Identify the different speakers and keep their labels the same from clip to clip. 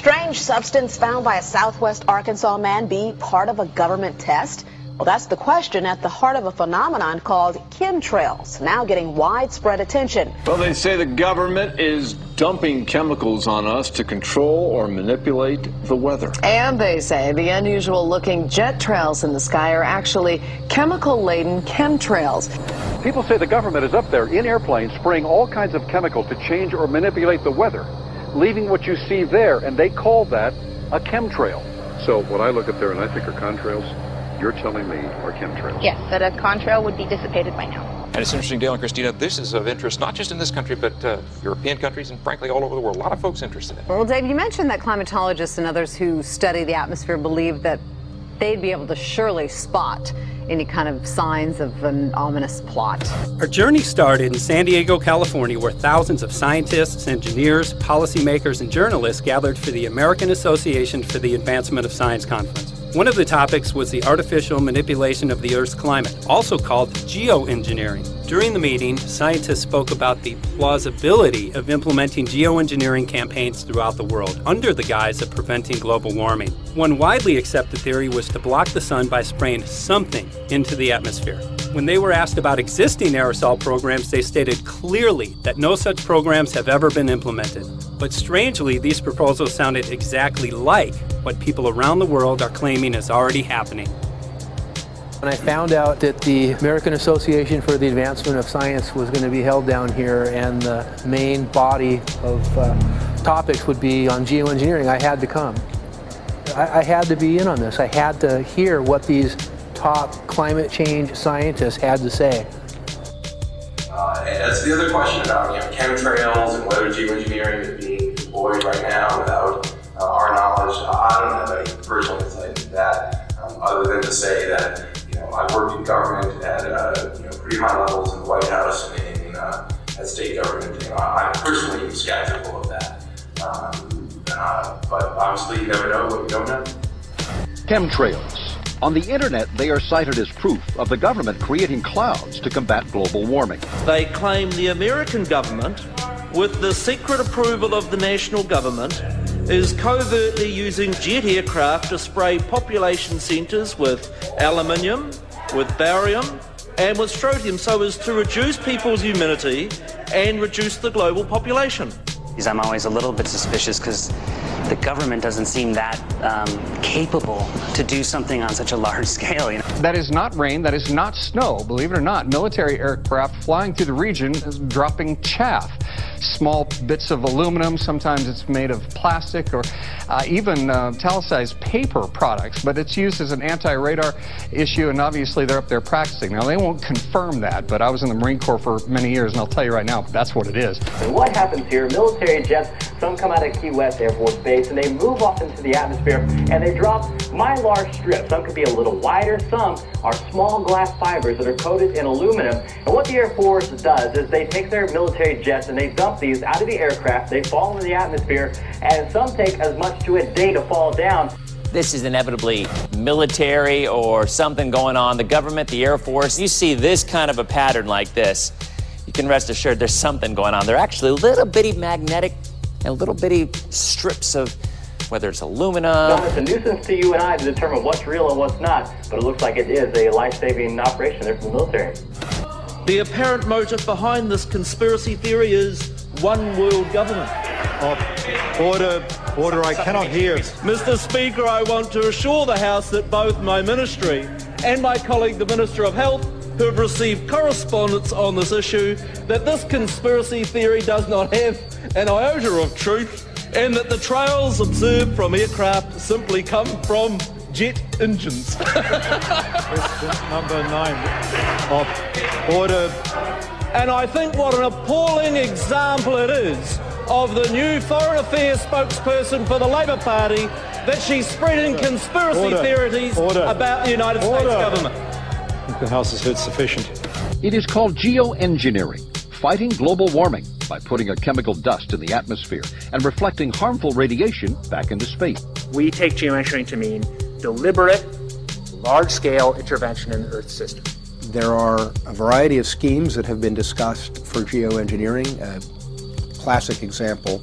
Speaker 1: strange substance found by a southwest Arkansas man be part of a government test? Well, that's the question at the heart of a phenomenon called chemtrails, now getting widespread attention.
Speaker 2: Well, they say the government is dumping chemicals on us to control or manipulate the weather.
Speaker 3: And they say the unusual-looking jet trails in the sky are actually chemical-laden chemtrails.
Speaker 4: People say the government is up there in airplanes spraying all kinds of chemical to change or manipulate the weather, leaving what you see there, and they call that a chemtrail. So what I look up there and I think are contrails, you're telling me are chemtrails?
Speaker 5: Yes, that a contrail would be dissipated by now.
Speaker 6: And it's interesting, Dale and Christina, this is of interest not just in this country, but European countries and frankly all over the world. A lot of folks interested in it.
Speaker 7: Well, Dave, you mentioned that climatologists and others who study the atmosphere believe that they'd be able to surely spot any kind of signs of an ominous plot.
Speaker 8: Our journey started in San Diego, California, where thousands of scientists, engineers, policymakers, and journalists gathered for the American Association for the Advancement of Science Conference. One of the topics was the artificial manipulation of the Earth's climate, also called geoengineering. During the meeting, scientists spoke about the plausibility of implementing geoengineering campaigns throughout the world under the guise of preventing global warming. One widely accepted theory was to block the sun by spraying something into the atmosphere. When they were asked about existing aerosol programs, they stated clearly that no such programs have ever been implemented. But strangely, these proposals sounded exactly like what people around the world are claiming is already happening.
Speaker 9: When I found out that the American Association for the Advancement of Science was going to be held down here and the main body of topics would be on geoengineering, I had to come. I had to be in on this. I had to hear what these top climate change scientists had to say.
Speaker 10: As the other question about chemtrails and whether geoengineering is being deployed right now without our knowledge, I don't have any personal insight into that, other than to say that I've worked in government at pretty high levels in the White House and at state government. I'm personally skeptical of that, but obviously you never know what you don't know.
Speaker 4: Chemtrails. On the internet, they are cited as proof of the government creating clouds to combat global warming.
Speaker 11: They claim the American government, with the secret approval of the national government, is covertly using jet aircraft to spray population centres with aluminium, with barium and with strontium so as to reduce people's immunity and reduce the global population.
Speaker 12: I'm always a little bit suspicious because the government doesn't seem that capable to do something on such a large scale.
Speaker 13: That is not rain, that is not snow. Believe it or not, military aircraft flying through the region is dropping chaff. Small bits of aluminum, sometimes it's made of plastic or even italicized paper products, but it's used as an anti-radar issue, and obviously they're up there practicing. Now, they won't confirm that, but I was in the Marine Corps for many years, and I'll tell you right now, that's what it is.
Speaker 14: And what happens here, military jets, some come out of Key West Air Force Base, and they move off into the atmosphere, and they drop mylar strips. Some could be a little wider, some are small glass fibers that are coated in aluminum. And what the Air Force does is they take their military jets and they dump these out of the aircraft, they fall into the atmosphere, and some take as much to a day to fall down.
Speaker 15: This is inevitably military or something going on. The government, the Air Force, you see this kind of a pattern like this, you can rest assured there's something going on. They're actually little bitty magnetic and little bitty strips of, whether it's aluminum.
Speaker 14: It's a nuisance to you and I to determine what's real and what's not, but it looks like it is a life-saving operation there from the military.
Speaker 11: The apparent motive behind this conspiracy theory is one world government.
Speaker 16: Order, I cannot hear.
Speaker 11: Mr. Speaker, I want to assure the House that both my ministry and my colleague, the Minister of Health, who have received correspondence on this issue, that this conspiracy theory does not have an iota of truth, and that the trails observed from aircraft simply come from jet engines.
Speaker 16: Question number 9. Order.
Speaker 11: And I think what an appalling example it is of the new Foreign Affairs spokesperson for the Labour Party that she's spreading conspiracy theories about the United States government.
Speaker 16: I think the House has heard sufficient.
Speaker 4: It is called geoengineering, fighting global warming by putting a chemical dust in the atmosphere and reflecting harmful radiation back into space.
Speaker 17: We take geoengineering to mean deliberate, large-scale intervention in the Earth system.
Speaker 18: There are a variety of schemes that have been discussed for geoengineering. A classic example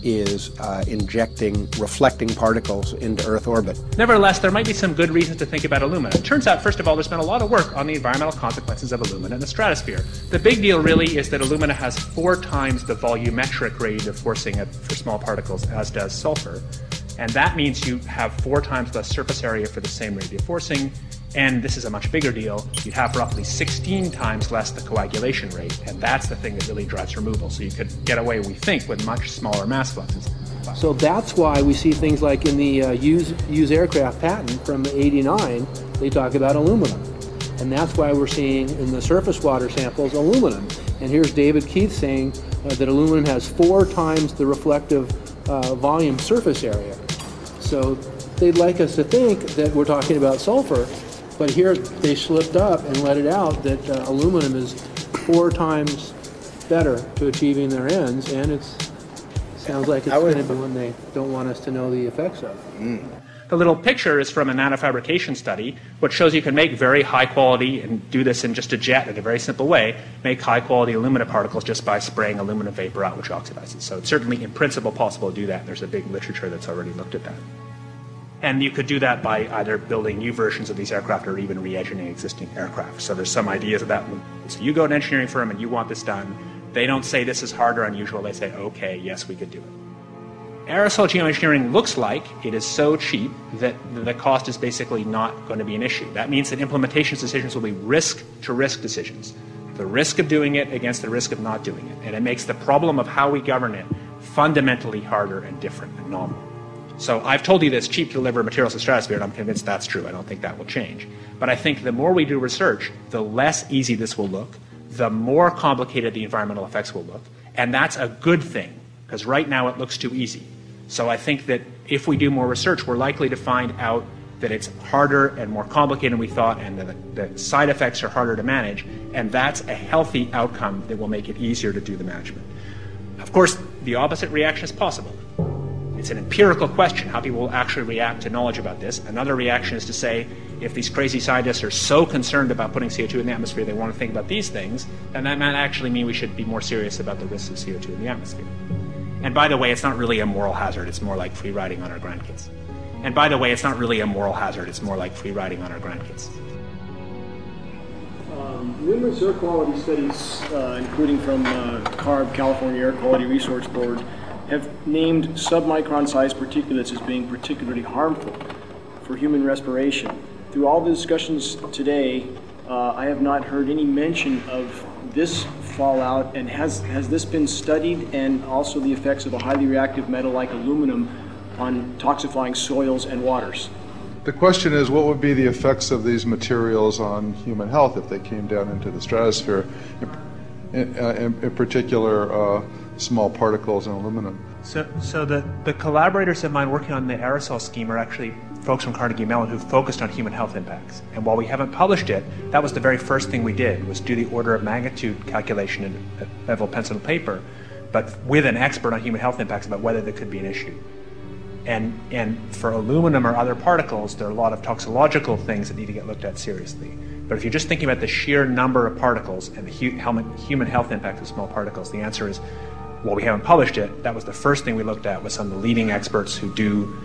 Speaker 18: is injecting reflecting particles into Earth orbit.
Speaker 17: Nevertheless, there might be some good reasons to think about alumina. It turns out, first of all, there's been a lot of work on the environmental consequences of alumina in the stratosphere. The big deal really is that alumina has 4 times the volumetric rate of forcing for small particles as does sulfur. And that means you have 4 times less surface area for the same rate of forcing. And this is a much bigger deal. You'd have roughly 16 times less the coagulation rate. And that's the thing that really drives removal. So you could get away, we think, with much smaller mass fluxes.
Speaker 9: So that's why we see things like in the use aircraft patent from '89, they talk about aluminum. And that's why we're seeing in the surface water samples aluminum. And here's David Keith saying that aluminum has 4 times the reflective volume surface area. So they'd like us to think that we're talking about sulfur, but here they slipped up and let it out that aluminum is 4 times better to achieving their ends, and it sounds like it's going to be one they don't want us to know the effects of.
Speaker 17: The little picture is from a nanofabrication study, which shows you can make very high quality, and do this in just a jet in a very simple way, make high quality alumina particles just by spraying aluminum vapor out, which oxidizes. So it's certainly in principle possible to do that. There's a big literature that's already looked at that. And you could do that by either building new versions of these aircraft or even re-engineering existing aircraft. So there's some ideas of that. So you go to an engineering firm and you want this done. They don't say this is hard or unusual. They say, okay, yes, we could do it. Aerosol geoengineering looks like it is so cheap that the cost is basically not going to be an issue. That means that implementation decisions will be risk-to-risk decisions. The risk of doing it against the risk of not doing it. And it makes the problem of how we govern it fundamentally harder and different and novel. So I've told you that it's cheap to deliver materials to the stratosphere, and I'm convinced that's true. I don't think that will change. But I think the more we do research, the less easy this will look, the more complicated the environmental effects will look. And that's a good thing, because right now it looks too easy. So I think that if we do more research, we're likely to find out that it's harder and more complicated than we thought, and that the side effects are harder to manage. And that's a healthy outcome that will make it easier to do the management. Of course, the opposite reaction is possible. It's an empirical question, how people will actually react to knowledge about this. Another reaction is to say, if these crazy scientists are so concerned about putting CO2 in the atmosphere, they want to think about these things, then that might actually mean we should be more serious about the risks of CO2 in the atmosphere. And by the way, it's not really a moral hazard. It's more like free riding on our grandkids. And by the way, it's not really a moral hazard. It's more like free riding on our grandkids.
Speaker 19: Numerous air quality studies, including from CARB, California Air Quality Resource Board, have named submicron-sized particulates as being particularly harmful for human respiration. Through all the discussions today, I have not heard any mention of this fallout, and has this been studied, and also the effects of a highly reactive metal like aluminum on toxifying soils and waters?
Speaker 20: The question is, what would be the effects of these materials on human health if they came down into the stratosphere, in particular small particles and aluminum?
Speaker 17: So the collaborators of mine working on the aerosol scheme are actually folks from Carnegie Mellon who focused on human health impacts. And while we haven't published it, that was the very first thing we did, was do the order of magnitude calculation in level pencil and paper, but with an expert on human health impacts about whether there could be an issue. And for aluminum or other particles, there are a lot of toxicological things that need to get looked at seriously. But if you're just thinking about the sheer number of particles and the human health impact of small particles, the answer is, well, we haven't published it. That was the first thing we looked at with some of the leading experts who do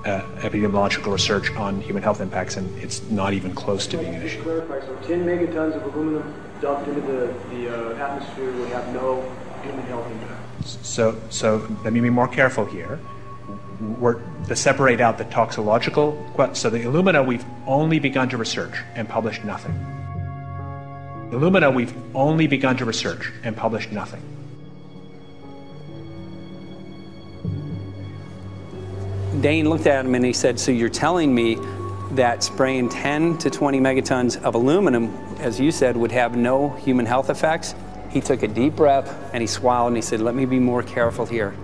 Speaker 17: epidemiological research on human health impacts, and it's not even close to being an issue.
Speaker 19: Clarify, so 10 megatons of aluminum dumped into the atmosphere would have no human health impact.
Speaker 17: So let me be more careful here. To separate out the toxicological, so the alumina we've only begun to research and published nothing. Alumina we've only begun to research and published nothing.
Speaker 21: Dane looked at him and he said, so you're telling me that spraying 10 to 20 megatons of aluminum, as you said, would have no human health effects? He took a deep breath and he swallowed and he said, let me be more careful here.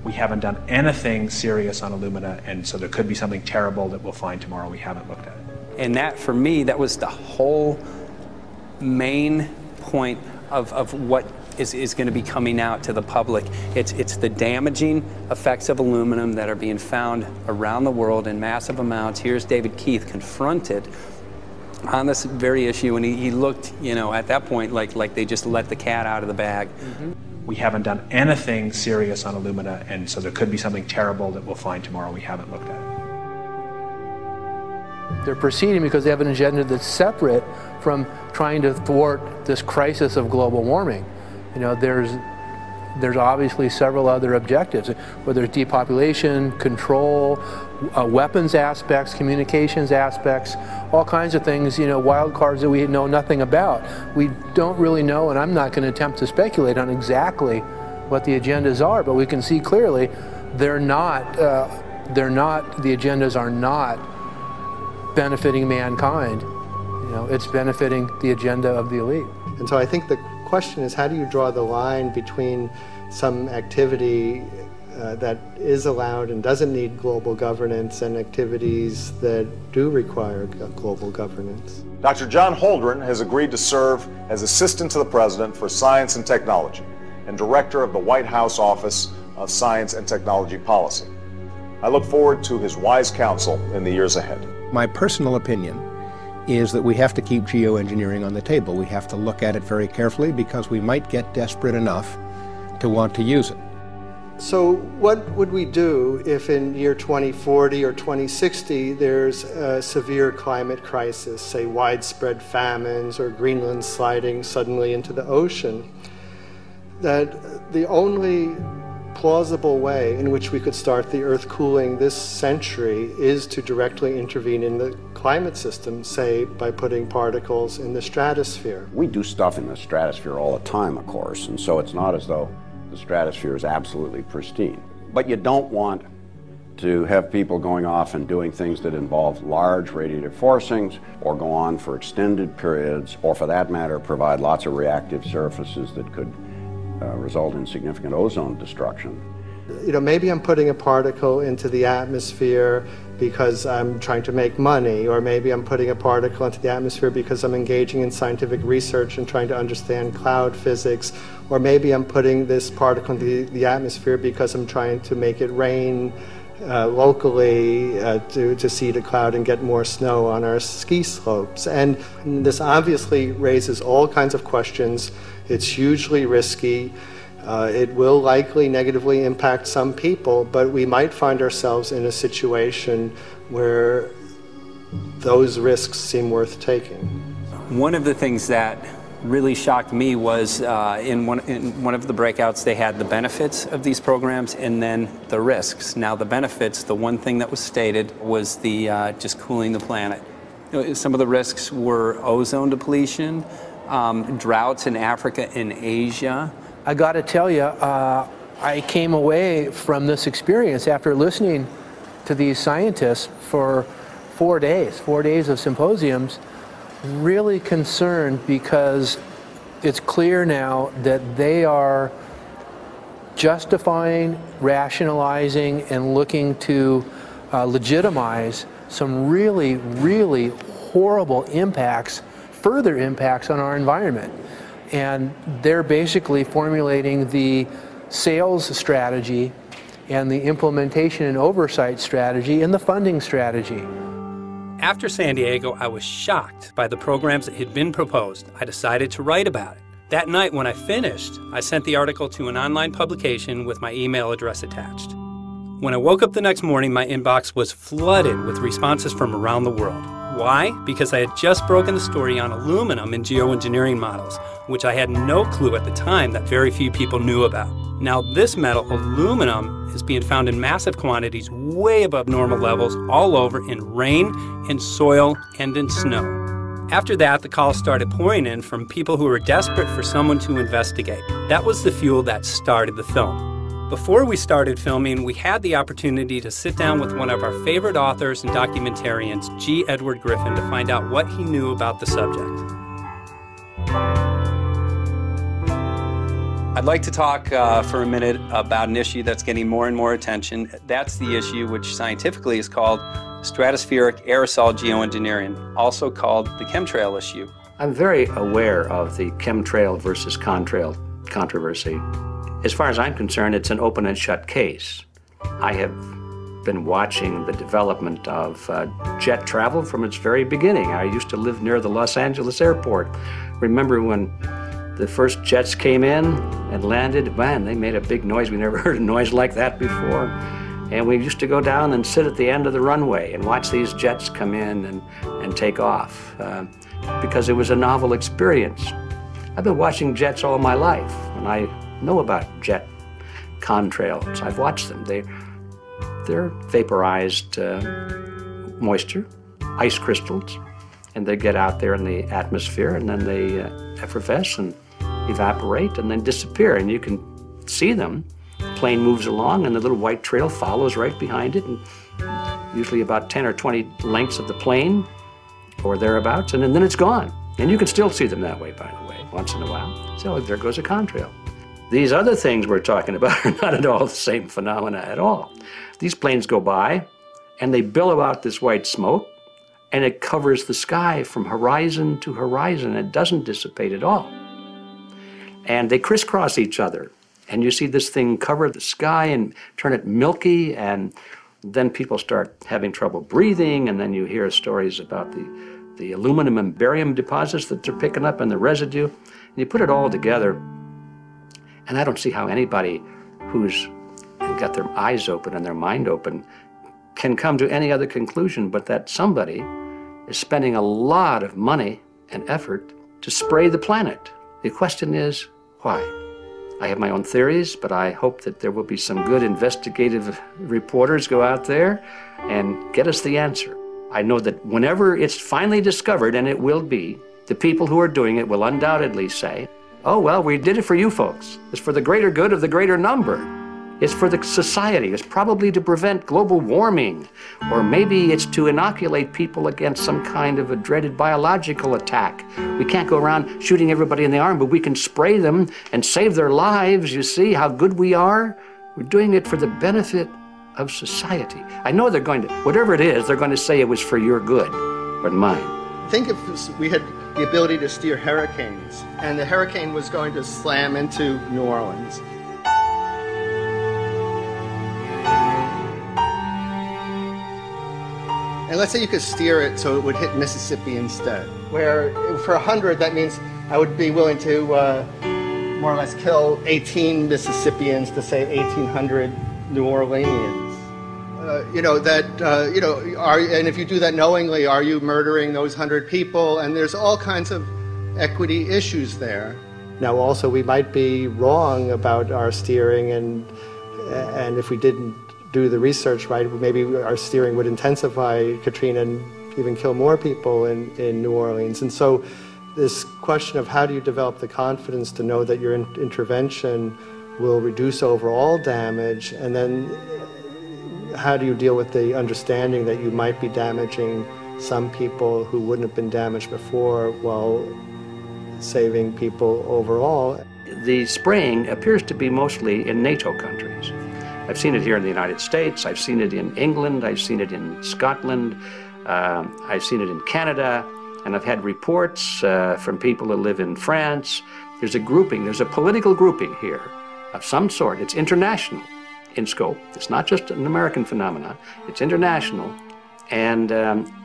Speaker 17: We haven't done anything serious on alumina, and so there could be something terrible that we'll find tomorrow. We haven't looked at it.
Speaker 21: And that, for me, that was the whole main point of what is going to be coming out to the public. It's the damaging effects of aluminum that are being found around the world in massive amounts. Here's David Keith confronted on this very issue, and he looked, at that point like they just let the cat out of the bag.
Speaker 17: Mm-hmm. we haven't done anything serious on Illumina, and so there could be something terrible that we'll find tomorrow we haven't looked at it.
Speaker 9: They're proceeding because they have an agenda that's separate from trying to thwart this crisis of global warming. You know, there's obviously several other objectives, whether it's depopulation, control, weapons aspects, communications aspects, all kinds of things, you know, wild cards that we know nothing about. We don't really know, and I'm not going to attempt to speculate on exactly what the agendas are, but we can see clearly the agendas are not benefiting mankind. You know, it's benefiting the agenda of the elite.
Speaker 1: And so I think the question is, how do you draw the line between some activity that is allowed and doesn't need global governance and activities that do require global governance?
Speaker 22: Dr. John Holdren has agreed to serve as Assistant to the President for Science and Technology and Director of the White House Office of Science and Technology Policy. I look forward to his wise counsel in the years ahead.
Speaker 18: My personal opinion is that we have to keep geoengineering on the table. We have to look at it very carefully because we might get desperate enough to want to use it.
Speaker 1: So what would we do if in year 2040 or 2060 there's a severe climate crisis, say widespread famines or Greenland sliding suddenly into the ocean? That the only plausible way in which we could start the Earth cooling this century is to directly intervene in the climate system, say by putting particles in the stratosphere.
Speaker 23: We do stuff in the stratosphere all the time, of course, and so it's not as though the stratosphere is absolutely pristine. But you don't want to have people going off and doing things that involve large radiative forcings or go on for extended periods, or for that matter provide lots of reactive surfaces that could result in significant ozone destruction.
Speaker 1: You know, maybe I'm putting a particle into the atmosphere because I'm trying to make money, or maybe I'm putting a particle into the atmosphere because I'm engaging in scientific research and trying to understand cloud physics, or maybe I'm putting this particle into the atmosphere because I'm trying to make it rain locally to seed a cloud and get more snow on our ski slopes. And this obviously raises all kinds of questions. It's hugely risky. It will likely negatively impact some people, but we might find ourselves in a situation where those risks seem worth taking.
Speaker 21: One of the things that really shocked me was in one of the breakouts they had the benefits of these programs and then the risks. Now the benefits, the one thing that was stated was the just cooling the planet. You know, some of the risks were ozone depletion, droughts in Africa and Asia.
Speaker 9: I got to tell you, I came away from this experience after listening to these scientists for 4 days of symposiums, really concerned because it's clear now that they are justifying, rationalizing, and looking to legitimize some really, really horrible impacts, further impacts on our environment. And they're basically formulating the sales strategy and the implementation and oversight strategy and the funding strategy.
Speaker 8: After San Diego, I was shocked by the programs that had been proposed. I decided to write about it. That night when I finished, I sent the article to an online publication with my email address attached. When I woke up the next morning, my inbox was flooded with responses from around the world. Why? Because I had just broken the story on aluminum in geoengineering models, which I had no clue at the time that very few people knew about. Now this metal, aluminum, is being found in massive quantities way above normal levels all over in rain, in soil, and in snow. After that, the calls started pouring in from people who were desperate for someone to investigate. That was the fuel that started the film. Before we started filming, we had the opportunity to sit down with one of our favorite authors and documentarians, G. Edward Griffin, to find out what he knew about the subject. I'd like to talk for a minute about an issue that's getting more and more attention. That's the issue which scientifically is called stratospheric aerosol geoengineering, also called the chemtrail issue.
Speaker 24: I'm very aware of the chemtrail versus contrail controversy. As far as I'm concerned, it's an open and shut case. I have been watching the development of jet travel from its very beginning. I used to live near the Los Angeles airport. Remember when The first jets came in and landed. Man, they made a big noise. We never heard a noise like that before. And we used to go down and sit at the end of the runway and watch these jets come in and take off because it was a novel experience. I've been watching jets all my life, and I know about jet contrails. I've watched them. They're vaporized moisture, ice crystals, and they get out there in the atmosphere, and then they effervesce and evaporate and then disappear, and you can see them. Plane moves along, and the little white trail follows right behind it, and usually about 10 or 20 lengths of the plane or thereabouts, and then it's gone. And you can still see them that way, by the way, once in a while. So there goes a contrail. These other things we're talking about are not at all the same phenomena at all. These planes go by, and they billow out this white smoke, and it covers the sky from horizon to horizon. It doesn't dissipate at all. And they crisscross each other. And you see this thing cover the sky and turn it milky, and then people start having trouble breathing, and then you hear stories about the aluminum and barium deposits that they're picking up and the residue. And you put it all together, and I don't see how anybody who's got their eyes open and their mind open can come to any other conclusion but that somebody is spending a lot of money and effort to spray the planet. The question is, why? I have my own theories, but I hope that there will be some good investigative reporters go out there and get us the answer. I know that whenever it's finally discovered, and it will be, the people who are doing it will undoubtedly say, oh, well, we did it for you folks. It's for the greater good of the greater number. It's for the society. It's probably to prevent global warming. Or maybe it's to inoculate people against some kind of a dreaded biological attack. We can't go around shooting everybody in the arm, but we can spray them and save their lives. You see how good we are? We're doing it for the benefit of society. I know they're going to, whatever it is, they're going to say it was for your good, but mine.
Speaker 1: Think if we had the ability to steer hurricanes, and the hurricane was going to slam into New Orleans. And let's say you could steer it so it would hit Mississippi instead, where for 100, that means I would be willing to more or less kill 18 Mississippians to save 1,800 New Orleanians. And if you do that knowingly, are you murdering those 100 people? And there's all kinds of equity issues there. Now, also, we might be wrong about our steering, and if we didn't do the research right, maybe our steering would intensify Katrina and even kill more people in New Orleans. And so this question of how do you develop the confidence to know that your intervention will reduce overall damage, and then how do you deal with the understanding that you might be damaging some people who wouldn't have been damaged before while saving people overall?
Speaker 24: The spraying appears to be mostly in NATO countries. I've seen it here in the United States, I've seen it in England, I've seen it in Scotland, I've seen it in Canada, and I've had reports from people who live in France. There's a grouping, there's a political grouping here of some sort. It's international in scope. It's not just an American phenomenon, it's international. And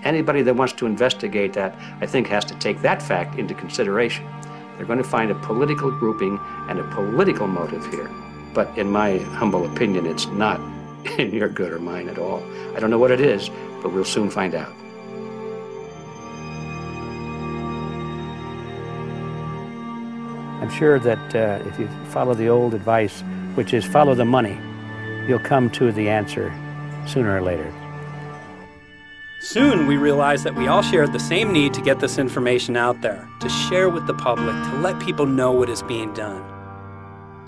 Speaker 24: anybody that wants to investigate that, I think, has to take that fact into consideration. They're going to find a political grouping and a political motive here. But in my humble opinion, it's not in your good or mine at all. I don't know what it is, but we'll soon find out. I'm sure that if you follow the old advice, which is follow the money, you'll come to the answer sooner or later.
Speaker 8: Soon we realized that we all shared the same need to get this information out there, to share with the public, to let people know what is being done.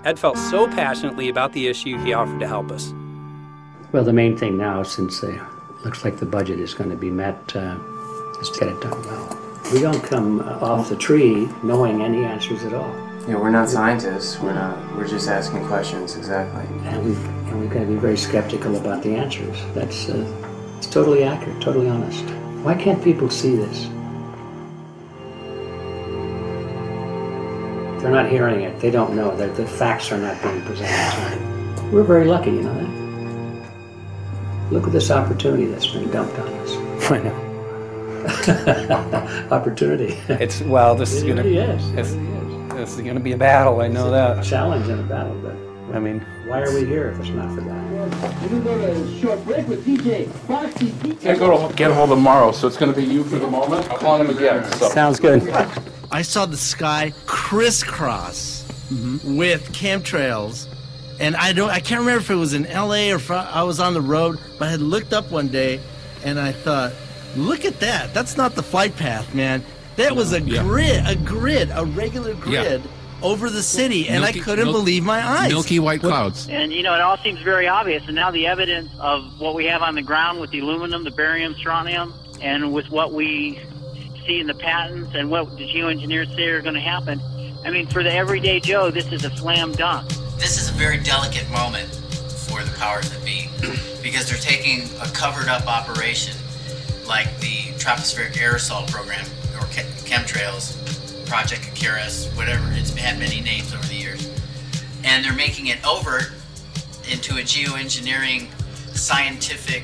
Speaker 8: Ed felt so passionately about the issue, he offered to help us.
Speaker 24: Well, the main thing now, since it looks like the budget is going to be met, is to get it done well. We don't come off the tree knowing any answers at all.
Speaker 2: Yeah, we're not scientists. We're just asking questions, exactly.
Speaker 24: And we've got to be very skeptical about the answers. That's it's totally accurate, totally honest. Why can't people see this? They're not hearing it. They don't know that the facts are not being presented to them. We're very lucky, you know that? Look at this opportunity that's been dumped on us. I know. Opportunity.
Speaker 21: It's, well, this is going to...
Speaker 24: Yes.
Speaker 21: It's This is going to be a battle, I know that.
Speaker 24: Challenge and a battle, but
Speaker 21: I mean,
Speaker 24: why are we here if it's not for that?
Speaker 3: We're going to go to a short break with DJ Foxy.
Speaker 5: I go to get hold of Morrow, so it's going to be you for the moment. I'll call him again. So.
Speaker 21: Sounds good.
Speaker 6: I saw the sky crisscross with chemtrails, and I can't remember if it was in LA or if I was on the road, but I had looked up one day and I thought, look at that. That's not the flight path, man. That was a grid, a regular grid over the city, and I couldn't believe my eyes.
Speaker 5: Milky white clouds.
Speaker 7: And, you know, it all seems very obvious, and now the evidence of what we have on the ground with the aluminum, the barium, strontium, and with what we see in the patents and what the geoengineers say are going to happen, I mean, for the everyday Joe, this is a slam dunk.
Speaker 25: This is a very delicate moment for the powers that be, because they're taking a covered-up operation like the tropospheric aerosol program, or chemtrails, Project Icarus, whatever, it's had many names over the years, and they're making it overt into a geoengineering scientific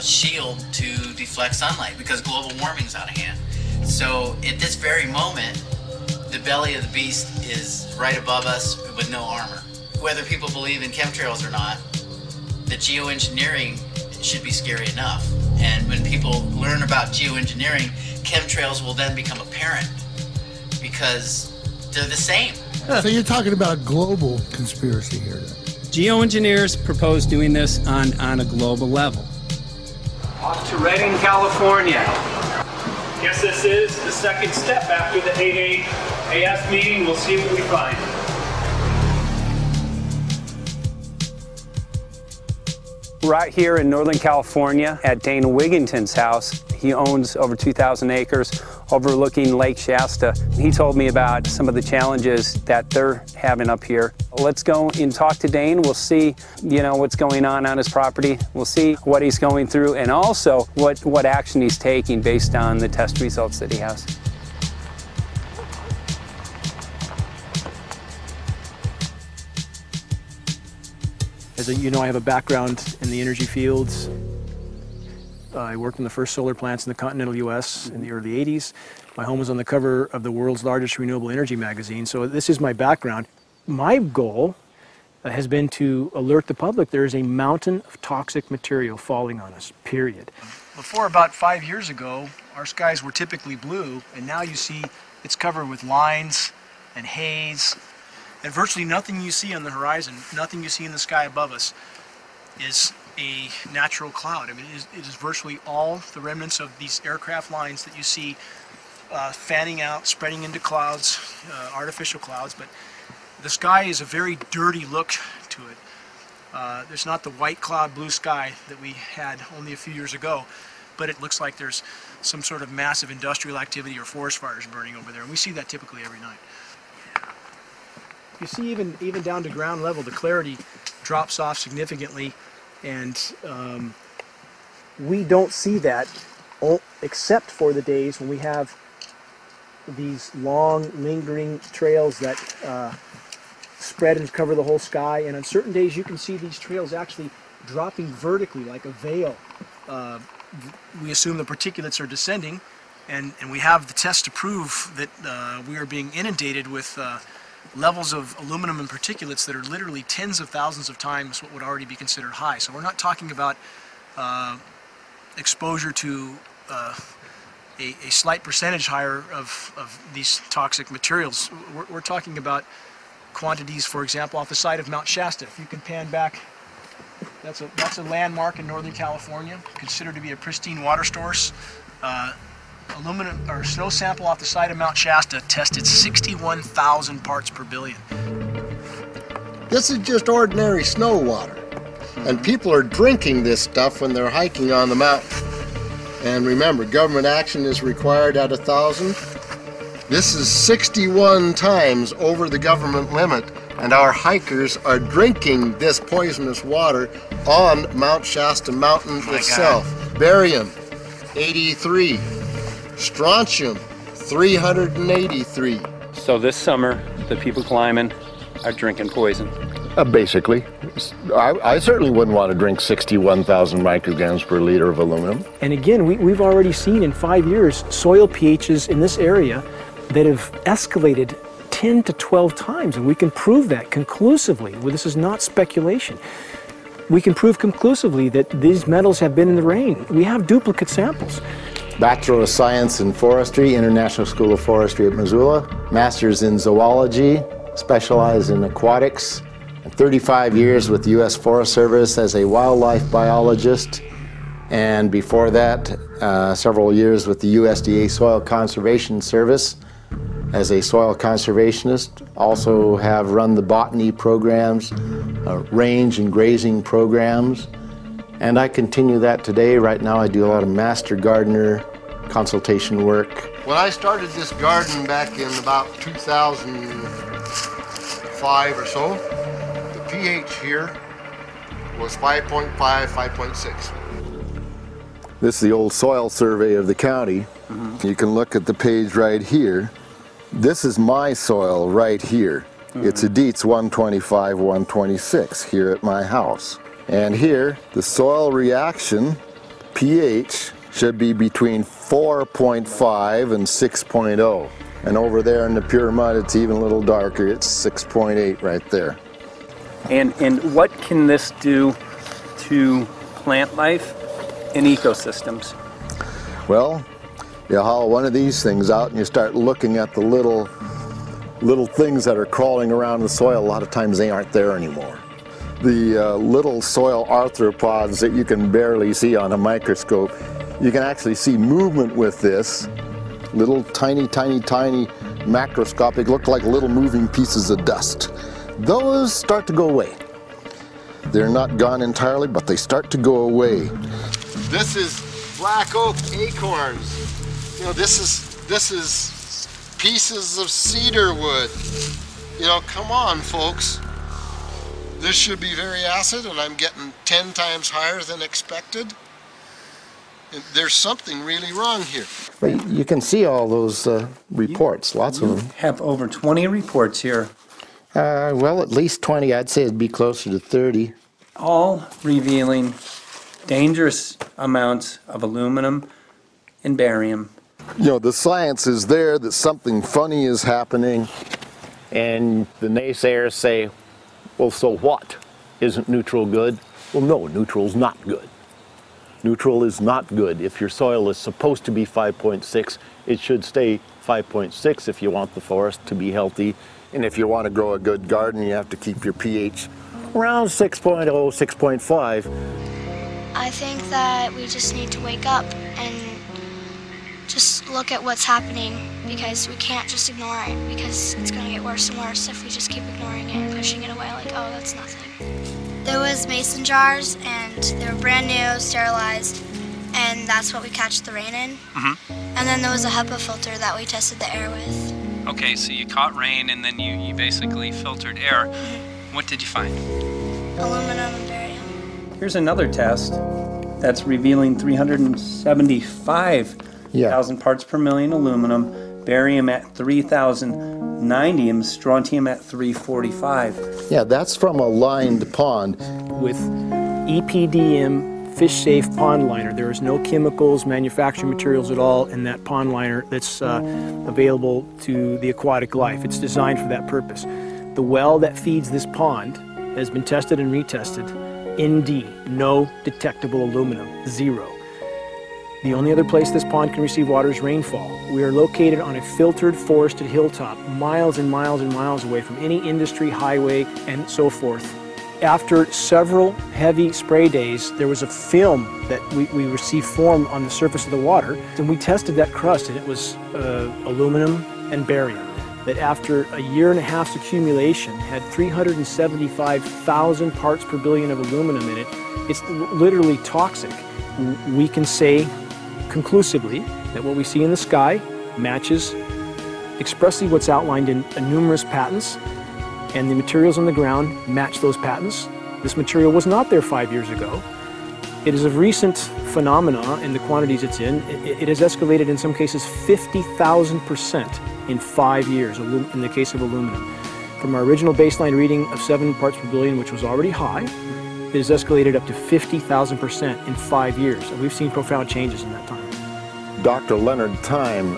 Speaker 25: shield to deflect sunlight, because global warming's out of hand. So at this very moment, the belly of the beast is right above us with no armor. Whether people believe in chemtrails or not, the geoengineering should be scary enough. And when people learn about geoengineering, chemtrails will then become apparent because they're the same.
Speaker 3: So you're talking about a global conspiracy here then?
Speaker 8: Geoengineers propose doing this on a global level.
Speaker 26: Off to Redding, California. Guess this is the second step after the 8 AF meeting. We'll see what we find.
Speaker 21: Right here in Northern California at Dana Wigington's house, he owns over 2,000 acres overlooking Lake Shasta. He told me about some of the challenges that they're having up here. Let's go and talk to Dane. We'll see, what's going on his property. We'll see what he's going through and also what action he's taking based on the test results that he has.
Speaker 19: As you know, I have a background in the energy fields. I worked in the first solar plants in the continental U.S. in the early 80s. My home was on the cover of the world's largest renewable energy magazine, so this is my background. My goal has been to alert the public there is a mountain of toxic material falling on us, period. Before about 5 years ago, our skies were typically blue, and now you see it's covered with lines and haze. And virtually nothing you see on the horizon, nothing you see in the sky above us is a natural cloud. I mean, it is virtually all the remnants of these aircraft lines that you see fanning out, spreading into clouds, artificial clouds. But the sky is a very dirty look to it. There's not the white cloud blue sky that we had only a few years ago, but it looks like there's some sort of massive industrial activity or forest fires burning over there, and we see that typically every night. You see even down to ground level, the clarity drops off significantly, and we don't see that except for the days when we have these long, lingering trails that spread and cover the whole sky, and on certain days you can see these trails actually dropping vertically like a veil. We assume the particulates are descending, and we have the tests to prove that we are being inundated with levels of aluminum and particulates that are literally tens of thousands of times what would already be considered high. So we're not talking about exposure to a slight percentage higher of these toxic materials. We're talking about quantities, for example, off the side of Mount Shasta. If you can pan back, that's a landmark in Northern California, considered to be a pristine water source. Aluminum or snow sample off the side of Mount Shasta tested 61,000 parts per billion.
Speaker 3: This is just ordinary snow water, and people are drinking this stuff when they're hiking on the mountain. And remember, government action is required at 1,000. This is 61 times over the government limit, and our hikers are drinking this poisonous water on Mount Shasta Mountain itself. God. Barium, 83. Strontium, 383.
Speaker 21: So this summer, the people climbing are drinking poison.
Speaker 3: Basically. I certainly wouldn't want to drink 61,000 micrograms per liter of aluminum.
Speaker 19: And again, we've already seen in 5 years soil pHs in this area that have escalated
Speaker 10: 10 to 12 times, and we can prove that conclusively. Well, this is not speculation. We can prove conclusively that these metals have been in the rain. We have duplicate samples.
Speaker 11: Bachelor of Science in Forestry, International School of Forestry at Missoula. Master's in Zoology, specialized in aquatics. And 35 years with the U.S. Forest Service as a wildlife biologist. And before that, several years with the USDA Soil Conservation Service as a soil conservationist. Also have run the botany programs, range and grazing programs. And I continue that today. Right now I do a lot of master gardener consultation work.
Speaker 3: When I started this garden back in about 2005 or so, the pH here was 5.5, 5.6.
Speaker 12: This is the old soil survey of the county. You can look at the page right here. This is my soil right here. It's a Dietz 125, 126 here at my house. And here, the soil reaction pH should be between 4.5 and 6.0. And over there in the pure mud, it's even a little darker. It's 6.8 right there.
Speaker 21: And what can this do to plant life and ecosystems?
Speaker 12: Well, you haul one of these things out and you start looking at the little things that are crawling around the soil. A lot of times they aren't there anymore. The little soil arthropods that you can barely see on a microscope, you can actually see movement with this. Little tiny macroscopic, look like little moving pieces of dust. Those start to go away. They're not gone entirely, but they start to go away.
Speaker 3: This is black oak acorns. You know, this is pieces of cedar wood. You know, come on, folks. This should be very acid, and I'm getting 10 times higher than expected. And there's something really wrong here.
Speaker 11: But you can see all those reports, lots of them.
Speaker 21: Have over 20 reports here.
Speaker 11: Well, at least 20. I'd say it'd be closer to 30.
Speaker 21: All revealing dangerous amounts of aluminum and barium.
Speaker 12: You know, the science is there that something funny is happening.
Speaker 18: And the naysayers say, well, so what? Isn't neutral good? Well, no, neutral's not good. Neutral is not good. If your soil is supposed to be 5.6, it should stay 5.6 if you want the forest to be healthy. And if you want to grow a good garden, you have to keep your pH around 6.0, 6.5.
Speaker 13: I think that we just need to wake up and just look at what's happening, because we can't just ignore it, because it's going to get worse and worse if we just keep ignoring it and pushing it away like, oh, that's nothing. There was mason jars, and they were brand new, sterilized, and that's what we catch the rain in. And then there was a HEPA filter that we tested the air with.
Speaker 21: Okay, so you caught rain and then you basically filtered air. What did you find?
Speaker 13: Aluminum and barium.
Speaker 21: Here's another test that's revealing 375,000 parts per million aluminum, barium at 3,090, and strontium at 345.
Speaker 11: Yeah, that's from a lined pond.
Speaker 10: With EPDM fish-safe pond liner. There is no chemicals, manufacturing materials at all in that pond liner that's available to the aquatic life. It's designed for that purpose. The well that feeds this pond has been tested and retested. ND, no detectable aluminum, 0. The only other place this pond can receive water is rainfall. We are located on a filtered, forested hilltop, miles and miles and miles away from any industry, highway, and so forth. After several heavy spray days, there was a film that we received formed on the surface of the water, and we tested that crust, and it was aluminum and barium. That after a year and a half's accumulation had 375,000 parts per billion of aluminum in it. It's literally toxic. We can say conclusively that what we see in the sky matches expressly what's outlined in numerous patents, and the materials on the ground match those patents. This material was not there 5 years ago. It is a recent phenomena in the quantities it's in. It has escalated in some cases 50,000% in 5 years in the case of aluminum. From our original baseline reading of 7 parts per billion, which was already high, it has escalated up to 50,000% in 5 years. And we've seen profound changes in that time.
Speaker 12: Dr. Leonard Time,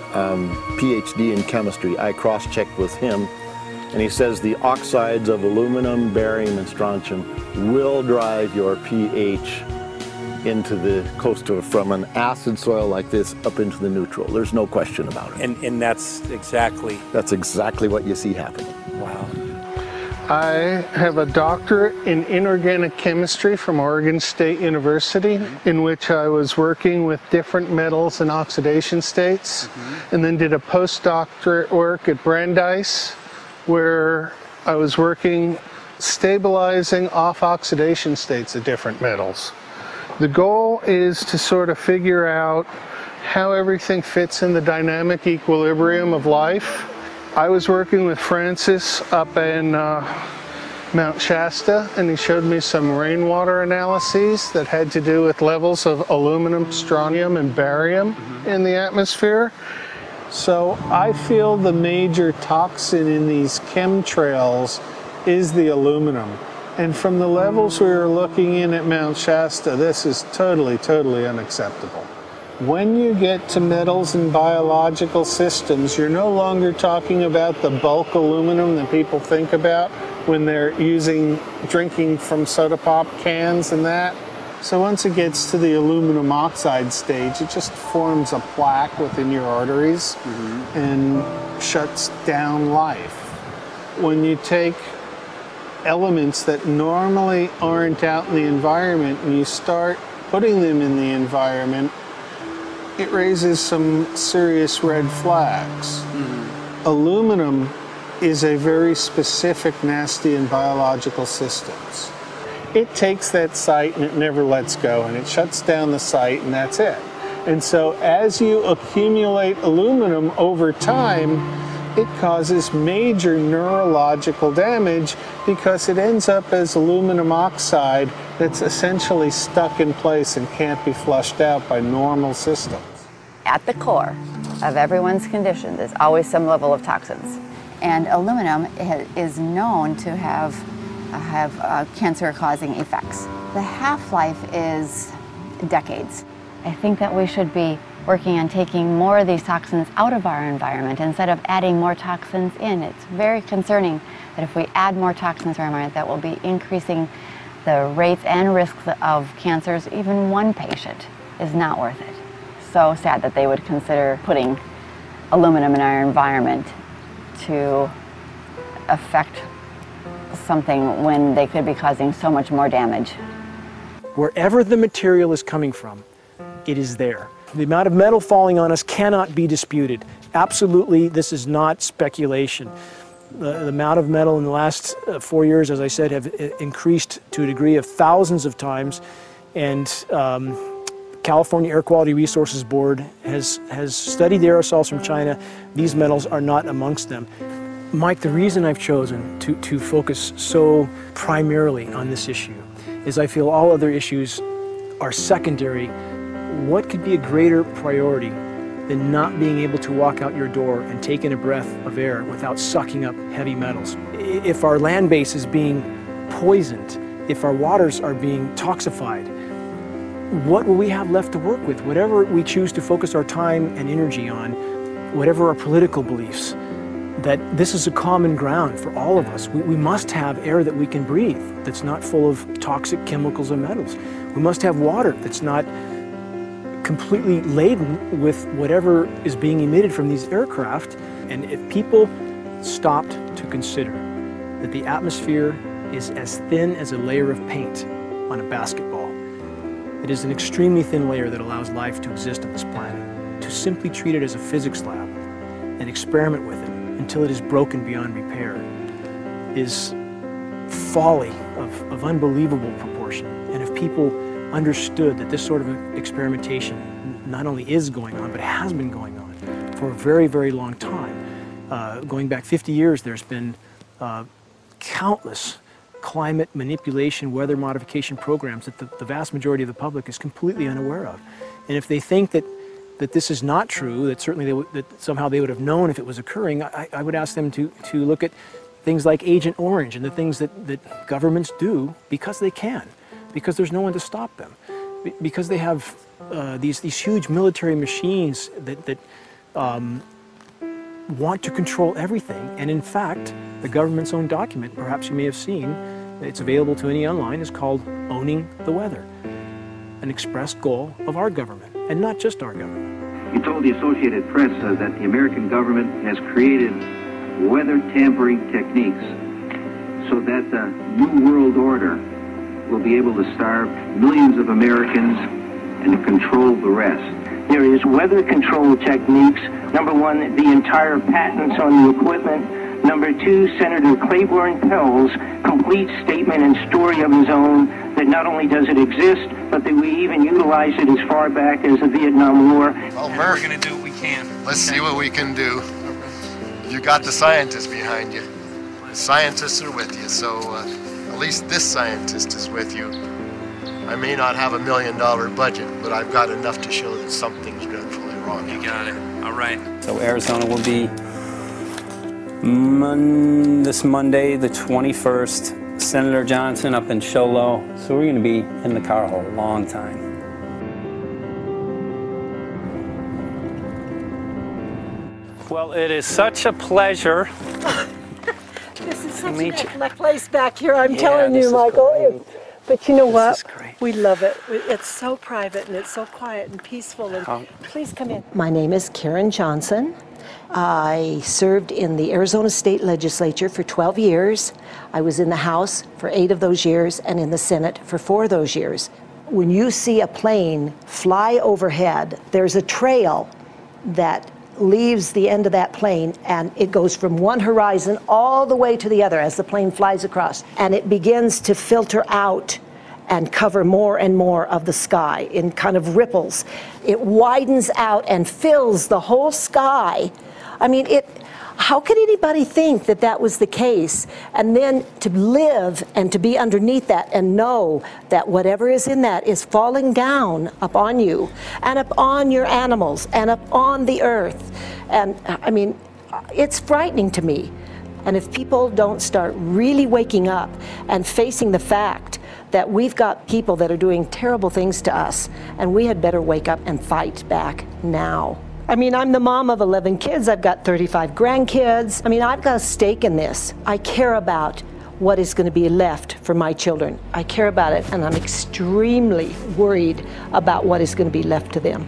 Speaker 12: PhD in chemistry, I cross-checked with him
Speaker 18: And he says the oxides of aluminum, barium, and strontium will drive your pH into the coastal, from an acid soil like this up into the neutral. There's no question about it.
Speaker 8: And that's exactly
Speaker 18: what you see happening.
Speaker 8: Wow.
Speaker 4: I have a doctorate in inorganic chemistry from Oregon State University, in which I was working with different metals and oxidation states, and then did a postdoctorate work at Brandeis, where I was working stabilizing off oxidation states of different metals. The goal is to sort of figure out how everything fits in the dynamic equilibrium of life. I was working with Francis up in Mount Shasta, and he showed me some rainwater analyses that had to do with levels of aluminum, strontium, and barium in the atmosphere. So I feel the major toxin in these chemtrails is the aluminum. And from the levels we were looking in at Mount Shasta, this is totally, totally unacceptable. When you get to metals and biological systems, you're no longer talking about the bulk aluminum that people think about when they're drinking from soda pop cans and that. So once it gets to the aluminum oxide stage, it just forms a plaque within your arteries and shuts down life. When you take elements that normally aren't out in the environment and you start putting them in the environment, it raises some serious red flags. Aluminum is a very specific, nasty and biological systems. It takes that site and it never lets go, and it shuts down the site, and that's it. And so as you accumulate aluminum over time, it causes major neurological damage because it ends up as aluminum oxide that's essentially stuck in place and can't be flushed out by normal systems.
Speaker 14: At the core of everyone's condition, there's always some level of toxins. And aluminum is known to have cancer-causing effects. The half-life is decades. I think that we should be working on taking more of these toxins out of our environment instead of adding more toxins in. It's very concerning that if we add more toxins to our environment, that will be increasing the rates and risks of cancers. Even one patient is not worth it. So sad that they would consider putting aluminum in our environment to affect something when they could be causing so much more damage.
Speaker 10: Wherever the material is coming from, it is there. The amount of metal falling on us cannot be disputed. Absolutely, this is not speculation. The amount of metal in the last 4 years, as I said, have increased to a degree of thousands of times, and California Air Quality Resources Board has studied the aerosols from China. These metals are not amongst them. Mike, the reason I've chosen to focus so primarily on this issue is I feel all other issues are secondary. What could be a greater priority than not being able to walk out your door and take in a breath of air without sucking up heavy metals? If our land base is being poisoned, if our waters are being toxified, what will we have left to work with? Whatever we choose to focus our time and energy on, whatever our political beliefs, that this is a common ground for all of us. We must have air that we can breathe that's not full of toxic chemicals and metals. We must have water that's not completely laden with whatever is being emitted from these aircraft. And if people stopped to consider that the atmosphere is as thin as a layer of paint on a basketball, it is an extremely thin layer that allows life to exist on this planet, to simply treat it as a physics lab and experiment with it until it is broken beyond repair is folly of unbelievable proportion. And if people understood that this sort of experimentation not only is going on, but has been going on for a very, very long time. Going back 50 years, there's been countless climate manipulation, weather modification programs that the vast majority of the public is completely unaware of. And if they think that this is not true, that certainly that somehow they would have known if it was occurring, I would ask them to look at things like Agent Orange and the things that governments do because they can, because there's no one to stop them, because they have these huge military machines that want to control everything. And in fact, the government's own document, perhaps you may have seen, it's available to any online, is called Owning the Weather, an express goal of our government, and not just our government.
Speaker 15: He told the Associated Press that the American government has created weather tampering techniques so that the New World Order will be able to starve millions of Americans and to control the rest.
Speaker 16: There is weather control techniques. Number one, the entire patents on the equipment. Number two, Senator Claiborne Pell's complete statement and story of his own that not only does it exist, but that we even utilize it as far back as the Vietnam War.
Speaker 3: Well, Murph,
Speaker 21: we're going to do what we can.
Speaker 3: Let's see what we can do. You got the scientists behind you. The scientists are with you, so at least this scientist is with you. I may not have $1 million budget, but I've got enough to show that something's dreadfully wrong.
Speaker 21: You got it. All right.
Speaker 8: So Arizona will be this Monday, the 21st. Senator Johnson up in Show Low. So we're going to be in the car a long time. Well, it is such a pleasure.
Speaker 17: This is such an excellent place back here, I'm telling you,
Speaker 8: this is
Speaker 17: Michael. But you know what?
Speaker 8: This is great.
Speaker 17: We love it. It's so private and it's so quiet and peaceful. And please come in. My name is Karen Johnson. I served in the Arizona State Legislature for 12 years. I was in the House for 8 of those years and in the Senate for 4 of those years. When you see a plane fly overhead, there's a trail that leaves the end of that plane, and it goes from one horizon all the way to the other as the plane flies across, and it begins to filter out and cover more and more of the sky in kind of ripples. It widens out and fills the whole sky. I mean, how could anybody think that that was the case? And then to live and to be underneath that and know that whatever is in that is falling down upon you and upon your animals and upon the earth. And I mean, it's frightening to me. And if people don't start really waking up and facing the fact that we've got people that are doing terrible things to us, and we had better wake up and fight back now. I mean, I'm the mom of 11 kids. I've got 35 grandkids. I mean, I've got a stake in this. I care about what is going to be left for my children. I care about it, and I'm extremely worried about what is going to be left to them.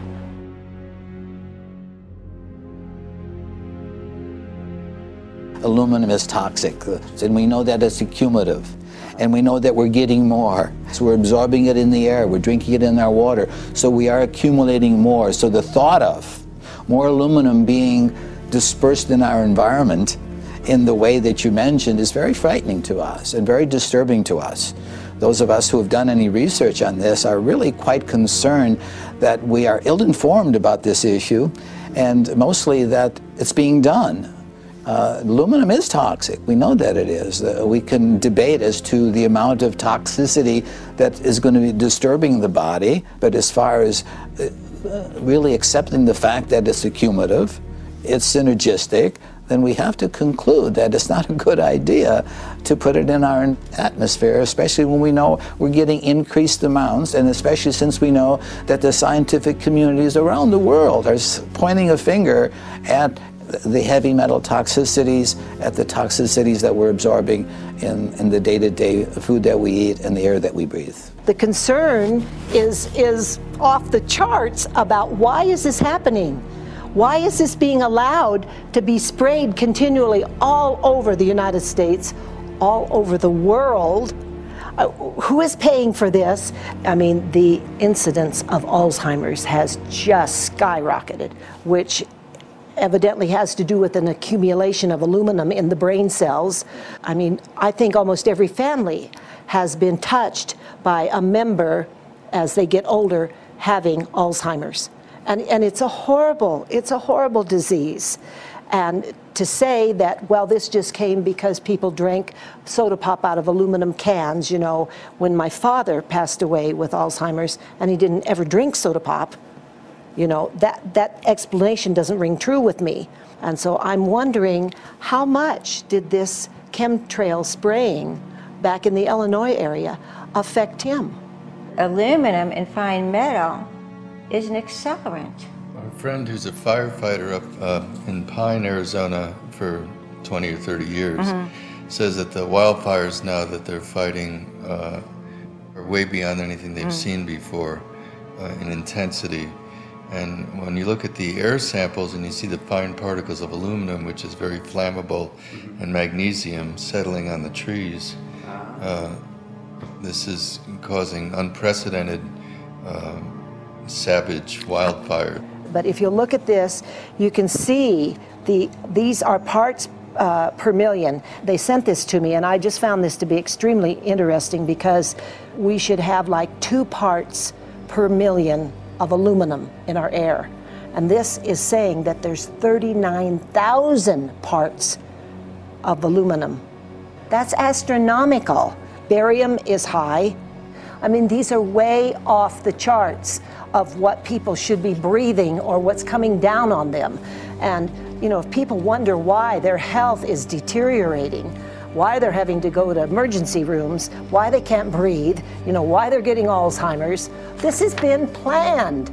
Speaker 20: Aluminum is toxic, and we know that it's accumulative. And we know that we're getting more. So we're absorbing it in the air, we're drinking it in our water, so we are accumulating more. So the thought of more aluminum being dispersed in our environment in the way that you mentioned is very frightening to us and very disturbing to us. Those of us who have done any research on this are really quite concerned that we are ill-informed about this issue, and mostly that it's being done. Aluminum is toxic. We know that it is. We can debate as to the amount of toxicity that is going to be disturbing the body, but as far as really accepting the fact that it's accumulative, it's synergistic, then we have to conclude that it's not a good idea to put it in our atmosphere, especially when we know we're getting increased amounts, and especially since we know that the scientific communities around the world are pointing a finger at the heavy metal toxicities, at the toxicities that we're absorbing in the day-to-day food that we eat and the air that we breathe.
Speaker 17: The concern is off the charts about why is this happening? Why is this being allowed to be sprayed continually all over the United States, all over the world? Who is paying for this? I mean, the incidence of Alzheimer's has just skyrocketed, which evidently has to do with an accumulation of aluminum in the brain cells. I mean, I think almost every family has been touched by a member as they get older having Alzheimer's. And it's a horrible disease. And to say that, well, this just came because people drank soda pop out of aluminum cans, you know, when my father passed away with Alzheimer's and he didn't ever drink soda pop, you know, that explanation doesn't ring true with me. And so I'm wondering, how much did this chemtrail spraying back in the Illinois area affect him?
Speaker 22: Aluminum and fine metal is an accelerant.
Speaker 1: A friend who's a firefighter up in Pine, Arizona for 20 or 30 years says that the wildfires now that they're fighting are way beyond anything they've seen before in intensity. And when you look at the air samples and you see the fine particles of aluminum, which is very flammable, and magnesium settling on the trees, this is causing unprecedented savage wildfire.
Speaker 17: But if you look at this, you can see these are parts per million. They sent this to me, and I just found this to be extremely interesting because we should have like 2 parts per million of aluminum in our air. And this is saying that there's 39,000 parts of aluminum. That's astronomical. Barium is high. I mean, these are way off the charts of what people should be breathing or what's coming down on them. And, you know, if people wonder why their health is deteriorating, why they're having to go to emergency rooms, why they can't breathe, you know, why they're getting Alzheimer's, this has been planned.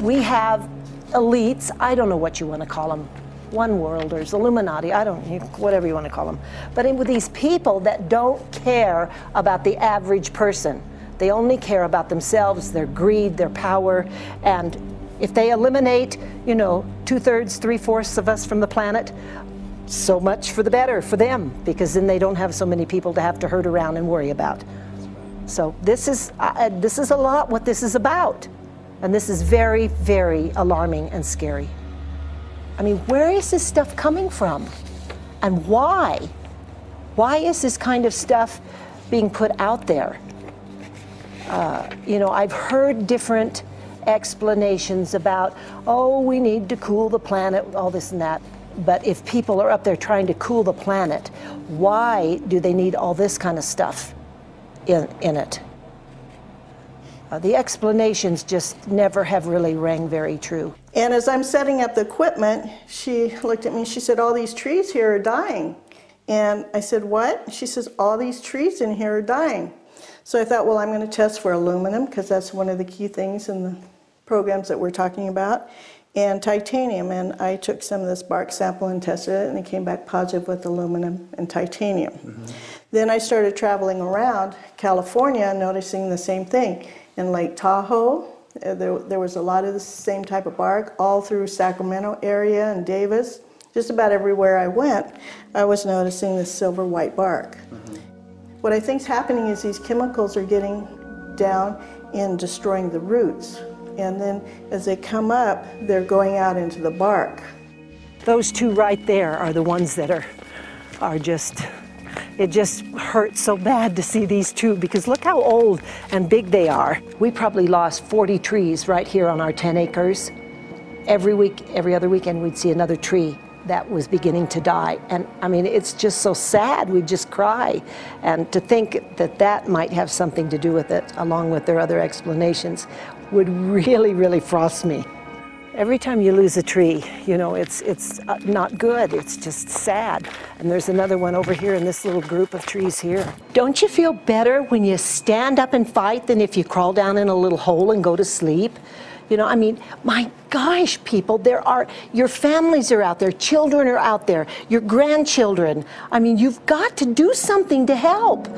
Speaker 17: We have elites, I don't know what you want to call them, one worlders, Illuminati, I don't, whatever you want to call them. But with these people that don't care about the average person. They only care about themselves, their greed, their power, and if they eliminate, you know, 2/3, 3/4 of us from the planet, so much for the better for them, because then they don't have so many people to have to herd around and worry about. So this is a lot what this is about, and this is very, very alarming and scary. I mean, where is this stuff coming from, and why? Why is this kind of stuff being put out there? You know, I've heard different explanations about, oh, we need to cool the planet, all this and that. But if people are up there trying to cool the planet, why do they need all this kind of stuff in it? The explanations just never have really rang very true.
Speaker 2: And as I'm setting up the equipment, she looked at me and she said, all these trees here are dying. And I said, what? She says, all these trees in here are dying. So I thought, well, I'm going to test for aluminum, because that's one of the key things in the programs that we're talking about, and titanium. And I took some of this bark sample and tested it, and it came back positive with aluminum and titanium. Then I started traveling around California, noticing the same thing. In Lake Tahoe, there was a lot of the same type of bark, all through Sacramento area and Davis. Just about everywhere I went, I was noticing this silver white bark. What I think is happening is these chemicals are getting down and destroying the roots. And then as they come up, they're going out into the bark.
Speaker 17: Those 2 right there are the ones that are just, it just hurts so bad to see these 2, because look how old and big they are. We probably lost 40 trees right here on our 10 acres. Every week, every other weekend, we'd see another tree that was beginning to die. And I mean, it's just so sad, we just cry. And to think that that might have something to do with it, along with their other explanations, would really, really frost me. Every time you lose a tree, you know, it's not good, it's just sad. And there's another one over here in this little group of trees here. Don't you feel better when you stand up and fight than if you crawl down in a little hole and go to sleep? You know, I mean, my gosh, people, your families are out there, children are out there, your grandchildren. I mean, you've got to do something to help.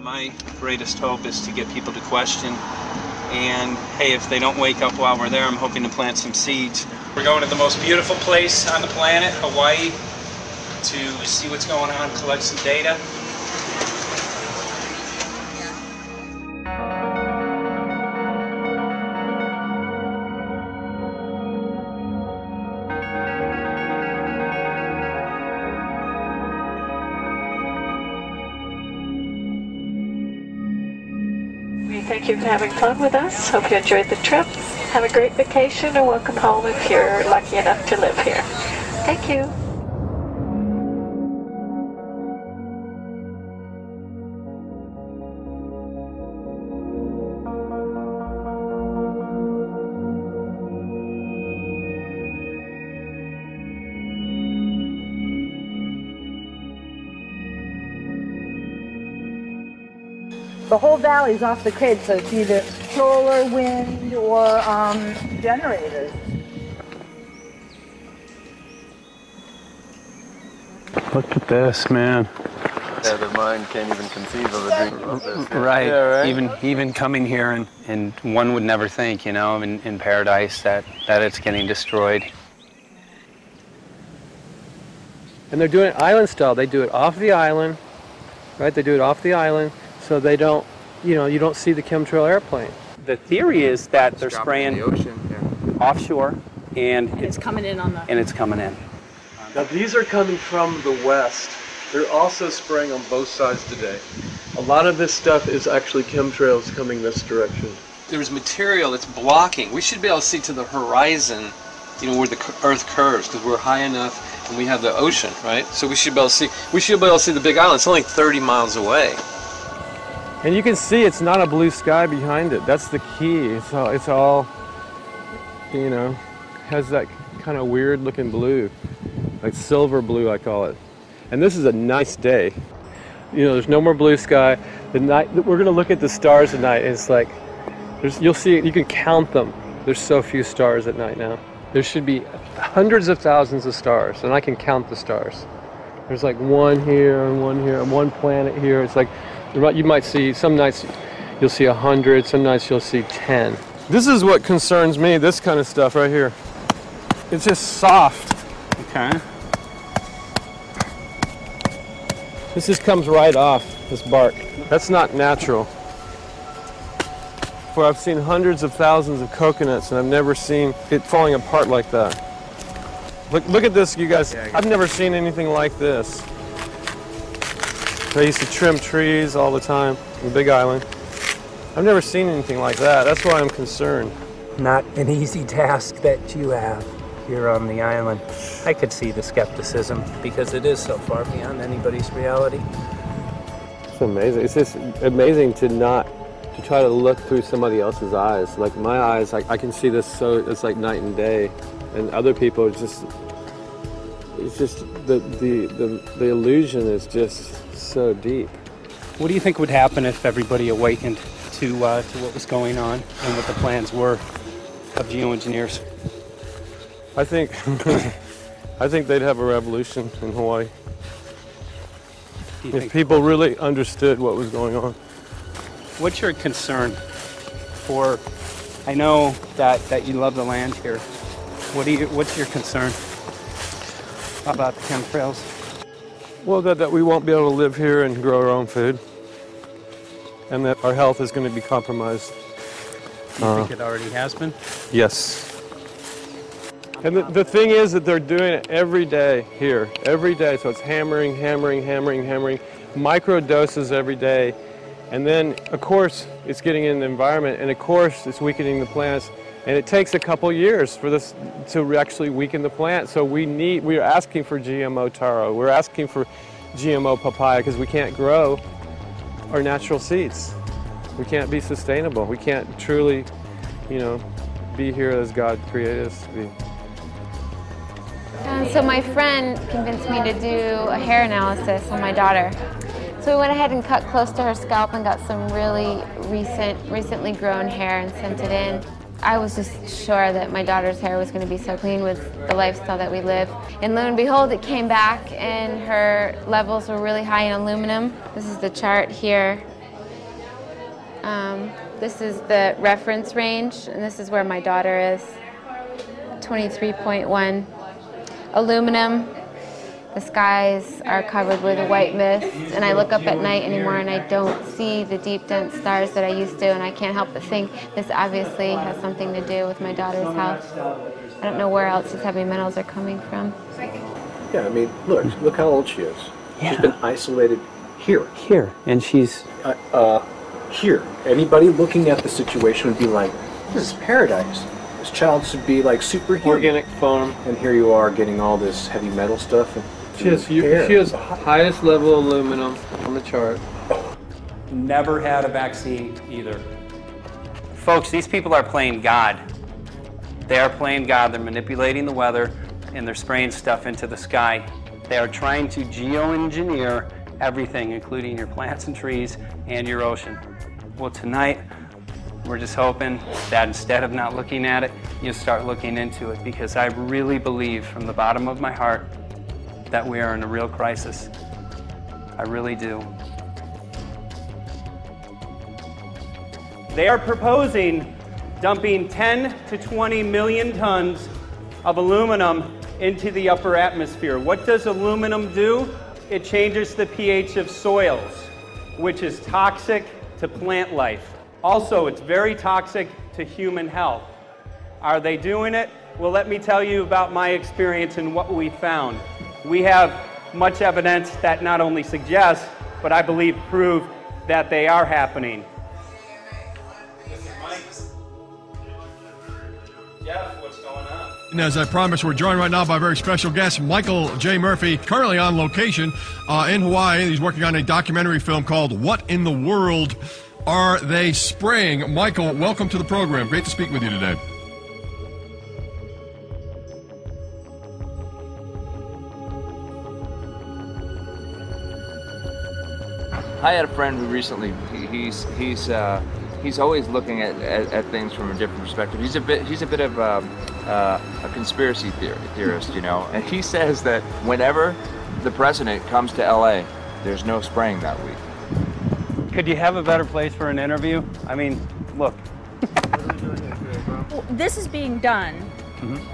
Speaker 21: My greatest hope is to get people to question. And hey, if they don't wake up while we're there, I'm hoping to plant some seeds. We're going to the most beautiful place on the planet, Hawaii, to see what's going on, collect some data.
Speaker 9: Thank you for having fun with us. Hope you enjoyed the trip. Have a great vacation and welcome home if you're lucky enough to live here. Thank you.
Speaker 5: The whole valley's off the grid, so it's either solar, wind, or generators.
Speaker 21: Look at this, man.
Speaker 1: Yeah, the mind can't even conceive of a dream of this.
Speaker 21: Right.
Speaker 1: Yeah, right.
Speaker 21: Even coming here, and one would never think, you know, in paradise that it's getting destroyed.
Speaker 6: And they're doing it island style. They do it off the island, right? They do it off the island, so they don't, you know, you don't see the chemtrail airplane.
Speaker 21: The theory is that they're spraying offshore, and
Speaker 5: it's coming in on the.
Speaker 21: And it's coming in.
Speaker 7: Now these are coming from the west. They're also spraying on both sides today. A lot of this stuff is actually chemtrails coming this direction.
Speaker 22: There's material that's blocking. We should be able to see to the horizon, you know, where the Earth curves, because we're high enough and we have the ocean, right? So we should be able to see. We should be able to see the Big Island. It's only 30 miles away.
Speaker 6: And you can see it's not a blue sky behind it. That's the key. It's all, you know, has that kind of weird looking blue, like silver blue, I call it. And this is a nice day. You know, there's no more blue sky. The night, we're gonna look at the stars at night, and it's like, you'll see, you can count them. There's so few stars at night now. There should be hundreds of thousands of stars, and I can count the stars. There's like one here, and one planet here. It's like, you might see, some nights you'll see 100, some nights you'll see 10. This is what concerns me, this kind of stuff right here. It's just soft.
Speaker 21: Okay.
Speaker 6: This just comes right off, this bark. That's not natural. For I've seen hundreds of thousands of coconuts, and I've never seen it falling apart like that. Look at this, you guys. I've never seen anything like this. I used to trim trees all the time in the Big Island. I've never seen anything like that. That's why I'm concerned.
Speaker 21: Not an easy task that you have here on the island. I could see the skepticism because it is so far beyond anybody's reality.
Speaker 6: It's amazing. It's just amazing to try to look through somebody else's eyes. Like my eyes, I can see this, so it's like night and day. And other people, it's just the illusion is just so deep.
Speaker 21: What do you think would happen if everybody awakened to what was going on and what the plans were of geoengineers?
Speaker 6: I think they'd have a revolution in Hawaii. If people really understood what was going on.
Speaker 21: What's your concern for, I know that you love the land here. What's your concern about the chemtrails?
Speaker 6: Well, that we won't be able to live here and grow our own food. And that our health is going to be compromised.
Speaker 21: Do you think it already has been?
Speaker 6: Yes. And the thing is that they're doing it every day here, every day. So it's hammering, micro doses every day. And then, of course, it's getting in the environment, and of course, it's weakening the plants. And it takes a couple years for this to actually weaken the plant. So we're asking for GMO taro. We're asking for GMO papaya because we can't grow our natural seeds. We can't be sustainable. We can't truly, you know, be here as God created us to be.
Speaker 23: So my friend convinced me to do a hair analysis on my daughter. So we went ahead and cut close to her scalp and got some really recently grown hair and sent it in. I was just sure that my daughter's hair was going to be so clean with the lifestyle that we live. And lo and behold, it came back and her levels were really high in aluminum. This is the chart here. This is the reference range, and this is where my daughter is. 23.1. Aluminum. The skies are covered with a white mist, and I look up at night anymore and I don't see the deep, dense stars that I used to, and I can't help but think this obviously has something to do with my daughter's health. I don't know where else these heavy metals are coming from.
Speaker 19: Yeah, I mean, look how old she is.
Speaker 21: Yeah.
Speaker 19: She's been isolated here.
Speaker 21: Here, and she's...
Speaker 19: Here. Anybody looking at the situation would be like, this is paradise. This child should be like superhuman.
Speaker 6: Organic farm.
Speaker 19: And here you are getting all this heavy metal stuff. And
Speaker 6: she has highest level aluminum on the chart.
Speaker 21: Never had a vaccine either. Folks, these people are playing God. They are playing God. They're manipulating the weather and they're spraying stuff into the sky. They are trying to geoengineer everything, including your plants and trees and your ocean. Well, tonight, we're just hoping that instead of not looking at it, you start looking into it, because I really believe from the bottom of my heart that we are in a real crisis. I really do. They are proposing dumping 10 to 20 million tons of aluminum into the upper atmosphere. What does aluminum do? It changes the pH of soils, which is toxic to plant life. Also, it's very toxic to human health. Are they doing it? Well, let me tell you about my experience and what we found. We have much evidence that not only suggests, but I believe prove that they are happening. Jeff, what's going on?
Speaker 11: And as I promised, we're joined right now by a very special guest, Michael J. Murphy, currently on location in Hawaii. He's working on a documentary film called What in the World Are They Spraying? Michael, welcome to the program. Great to speak with you today.
Speaker 12: I had a friend who recently, he's always looking at things from a different perspective. He's a bit of a conspiracy theorist, you know, and he says that whenever the president comes to LA, there's no spraying that week.
Speaker 21: Could you have a better place for an interview? I mean, look.
Speaker 13: Well, this is being done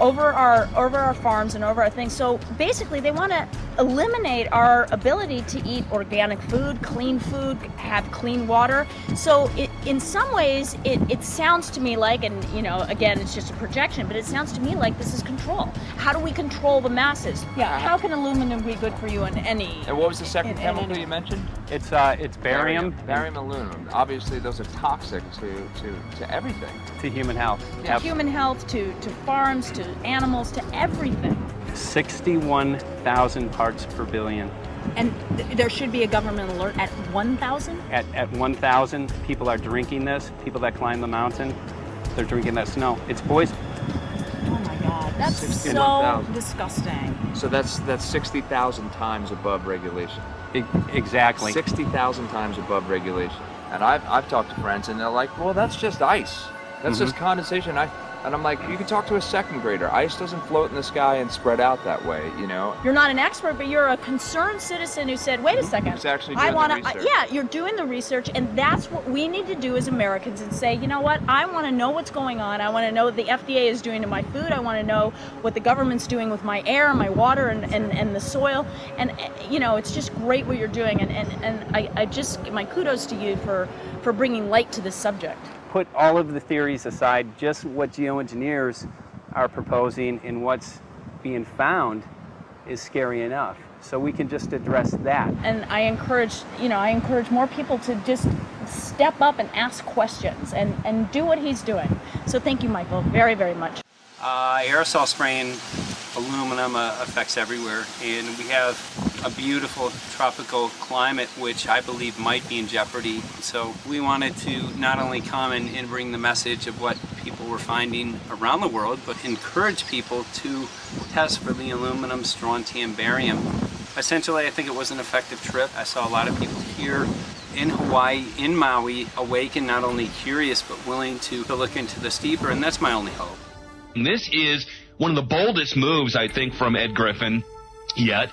Speaker 13: over our farms and over our things. So basically, they want to eliminate our ability to eat organic food, have clean water. So in some ways, it sounds to me like, and you know, again, it's just a projection, but it sounds to me like this is control. How do we control the masses? Yeah. How can aluminum be good for you in any?
Speaker 12: And what was the second chemical you mentioned?
Speaker 21: It's barium.
Speaker 12: Barium aluminum. Obviously, those are toxic to everything.
Speaker 21: To human health.
Speaker 13: To human health, to farms, to animals, to everything.
Speaker 21: 61,000 parts per billion.
Speaker 13: And there should be a government alert at 1,000?
Speaker 21: At 1,000, people are drinking this. People that climb the mountain, they're drinking that snow. It's poison.
Speaker 13: Oh my God, that's so disgusting.
Speaker 12: So that's 60,000 times above regulation.
Speaker 21: Exactly.
Speaker 12: 60,000 times above regulation. And I've talked to friends and they're like, well, that's just ice. That's just condensation. And I'm like, you can talk to a second grader. Ice doesn't float in the sky and spread out that way, you know?
Speaker 13: You're not an expert, but you're a concerned citizen who said, wait a second.
Speaker 12: Who's actually doing the research.
Speaker 13: Yeah, you're doing the research, and that's what we need to do as Americans and say, you know what, I want to know what's going on. I want to know what the FDA is doing to my food. I want to know what the government's doing with my air, my water, and the soil. And, you know, it's just great what you're doing. And I just, my kudos to you for bringing light to this subject.
Speaker 21: Put all of the theories aside, just what geoengineers are proposing and what's being found is scary enough. So we can just address that.
Speaker 13: And I encourage more people to just step up and ask questions and do what he's doing. So thank you, Michael, very, very much.
Speaker 21: Aerosol spraying aluminum affects everywhere, and we have a beautiful tropical climate which I believe might be in jeopardy. So we wanted to not only come and bring the message of what people were finding around the world, but encourage people to test for the aluminum, strontium, barium. Essentially, I think it was an effective trip. I saw a lot of people here in Hawaii, in Maui, awake and not only curious but willing to look into this deeper, and that's my only hope.
Speaker 24: This is one of the boldest moves, I think, from Ed Griffin yet.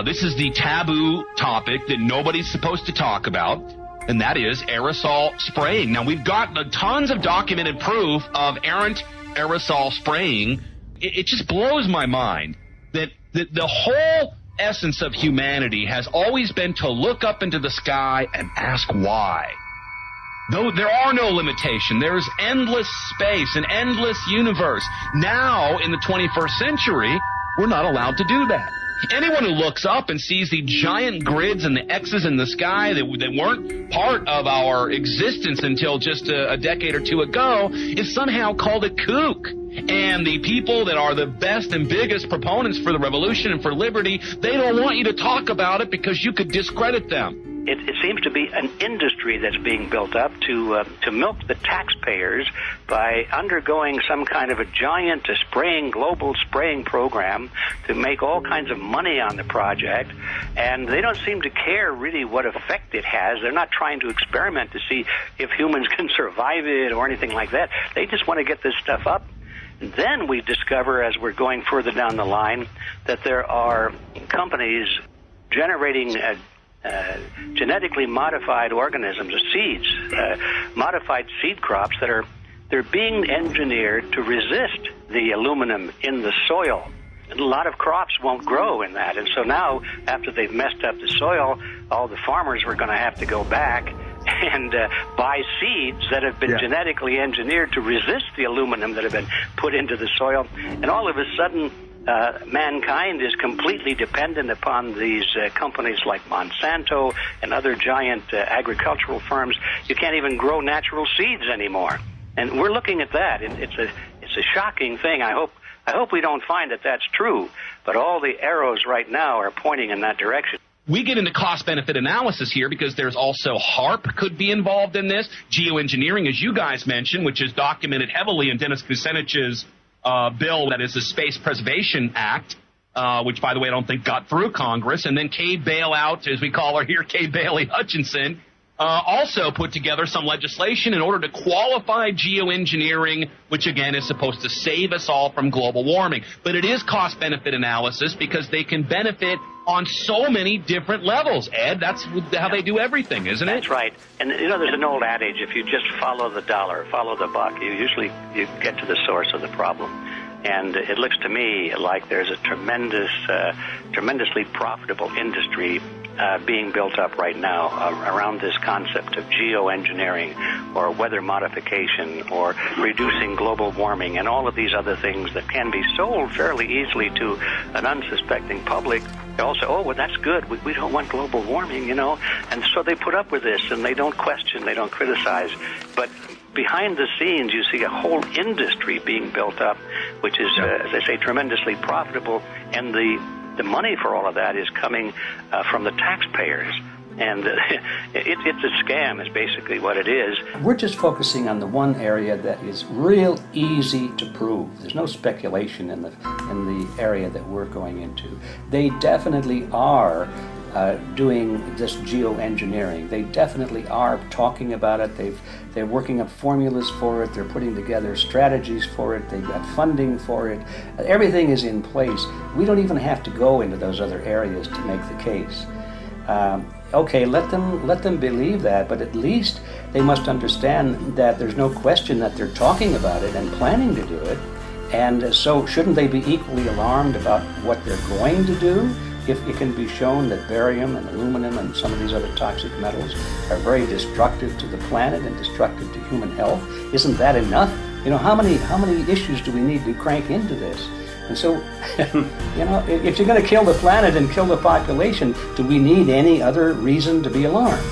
Speaker 24: This is the taboo topic that nobody's supposed to talk about, and that is aerosol spraying. Now, we've got tons of documented proof of errant aerosol spraying. It just blows my mind that the whole essence of humanity has always been to look up into the sky and ask why. Though there are no limitations, there's endless space, an endless universe. Now, in the 21st century, we're not allowed to do that. Anyone who looks up and sees the giant grids and the X's in the sky that weren't part of our existence until just a decade or two ago is somehow called a kook. And the people that are the best and biggest proponents for the revolution and for liberty, they don't want you to talk about it because you could discredit them.
Speaker 4: It seems to be an industry that's being built up to milk the taxpayers by undergoing some kind of a giant global spraying program to make all kinds of money on the project, and they don't seem to care really what effect it has. They're not trying to experiment to see if humans can survive it or anything like that. They just want to get this stuff up. And then we discover, as we're going further down the line, that there are companies generating genetically modified organisms, or seeds, modified seed crops they're being engineered to resist the aluminum in the soil. And a lot of crops won't grow in that. And so now, after they've messed up the soil, all the farmers were going to have to go back and buy seeds that have been genetically engineered to resist the aluminum that have been put into the soil. And all of a sudden, mankind is completely dependent upon these companies like Monsanto and other giant agricultural firms. You can't even grow natural seeds anymore. And we're looking at that. It's a shocking thing. I hope we don't find that that's true. But all the arrows right now are pointing in that direction.
Speaker 24: We get into cost-benefit analysis here because there's also HARP could be involved in this. Geoengineering, as you guys mentioned, which is documented heavily in Dennis Kucinich's bill, that is the Space Preservation Act, which, by the way, I don't think got through Congress. And then Kay Bailout, as we call her here, Kay Bailey Hutchinson, also put together some legislation in order to qualify geoengineering, which, again, is supposed to save us all from global warming. But it is cost-benefit analysis because they can benefit on so many different levels. Ed, that's how they do everything, isn't it?
Speaker 4: That's right. And, there's an old adage, if you just follow the dollar, follow the buck, you get to the source of the problem. And it looks to me like there's a tremendously profitable industry being built up right now around this concept of geoengineering or weather modification or reducing global warming and all of these other things that can be sold fairly easily to an unsuspecting public. They all say, oh, well, that's good. We don't want global warming, And so they put up with this, and they don't question, they don't criticize. But behind the scenes, you see a whole industry being built up, which is, as I say, tremendously profitable. And the money for all of that is coming from the taxpayers. And it's a scam is basically what it is.
Speaker 10: We're just focusing on the one area that is real easy to prove. There's no speculation in the area that we're going into. They definitely are doing this geoengineering. They definitely are talking about it. They're working up formulas for it. They're putting together strategies for it. They've got funding for it. Everything is in place. We don't even have to go into those other areas to make the case. Okay, let them believe that, but at least they must understand that there's no question that they're talking about it and planning to do it. And so shouldn't they be equally alarmed about what they're going to do if it can be shown that barium and aluminum and some of these other toxic metals are very destructive to the planet and destructive to human health? Isn't that enough? How many issues do we need to crank into this? And so, if you're going to kill the planet and kill the population, do we need any other reason to be alarmed?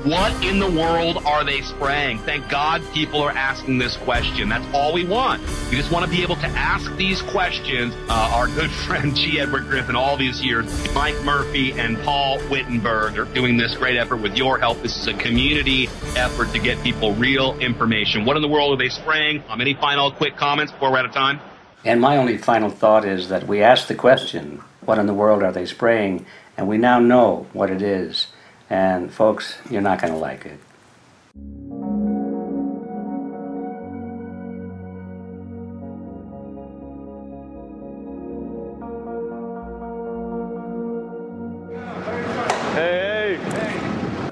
Speaker 24: What in the world are they spraying? Thank God people are asking this question. That's all we want. We just want to be able to ask these questions. Our good friend G. Edward Griffin, all these years, Mike Murphy and Paul Wittenberg are doing this great effort with your help. This is a community effort to get people real information. What in the world are they spraying? Any final quick comments before we're out of time?
Speaker 10: And my only final thought is that we asked the question, what in the world are they spraying? And we now know what it is. And folks, you're not going to like it.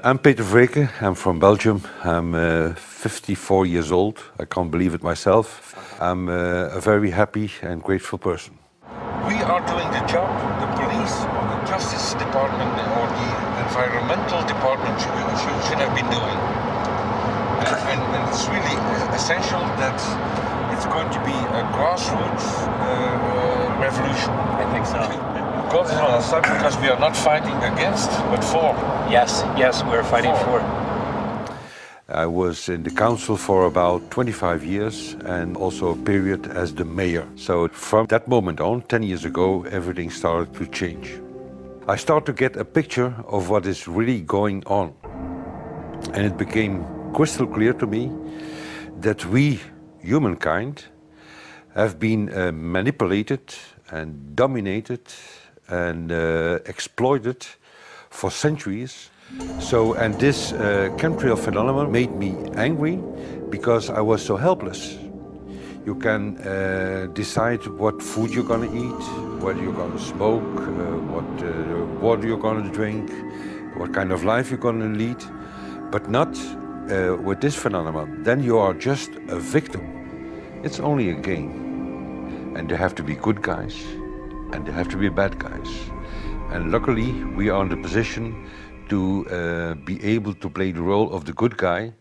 Speaker 14: I'm Peter Vreken. I'm from Belgium. I'm 54 years old. I can't believe it myself. I'm a very happy and grateful person.
Speaker 18: We are doing the job the police or the Justice Department or the Environmental Department should have been doing. And it's really essential that it's going to be a grassroots revolution.
Speaker 21: I think so.
Speaker 18: God is on our side because we are not fighting against, but for.
Speaker 21: Yes, we're fighting for.
Speaker 14: I was in the council for about 25 years and also a period as the mayor. So from that moment on, 10 years ago, everything started to change. I start to get a picture of what is really going on. And it became crystal clear to me that we, humankind, have been manipulated and dominated and exploited for centuries. So, and this chemtrail phenomenon made me angry because I was so helpless. You can decide what food you're gonna eat, whether you're gonna smoke, what water you're gonna drink, what kind of life you're gonna lead, but not with this phenomenon. Then you are just a victim. It's only a game. And there have to be good guys, and there have to be bad guys. And luckily, we are in the position to be able to play the role of the good guy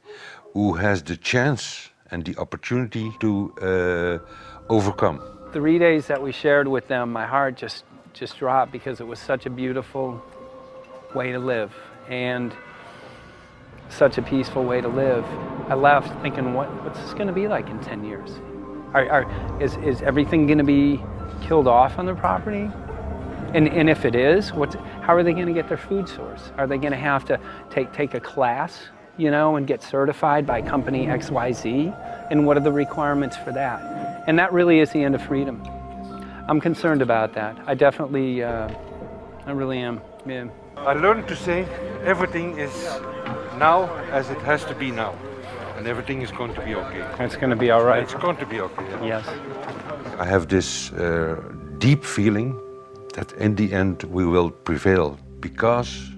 Speaker 14: who has the chance and the opportunity to overcome.
Speaker 21: 3 days that we shared with them, my heart just dropped because it was such a beautiful way to live and such a peaceful way to live. I left thinking, what's this going to be like in 10 years? Is everything going to be killed off on their property? And if it is, how are they going to get their food source? Are they going to have to take a class, you know, and get certified by company XYZ? And what are the requirements for that? And that really is the end of freedom. I'm concerned about that. I definitely, I really am. Yeah.
Speaker 14: I learned to say everything is now as it has to be now. And everything is going to be okay.
Speaker 21: It's going to be all right.
Speaker 14: It's going to be okay.
Speaker 21: Yes.
Speaker 14: I have this deep feeling that in the end we will prevail because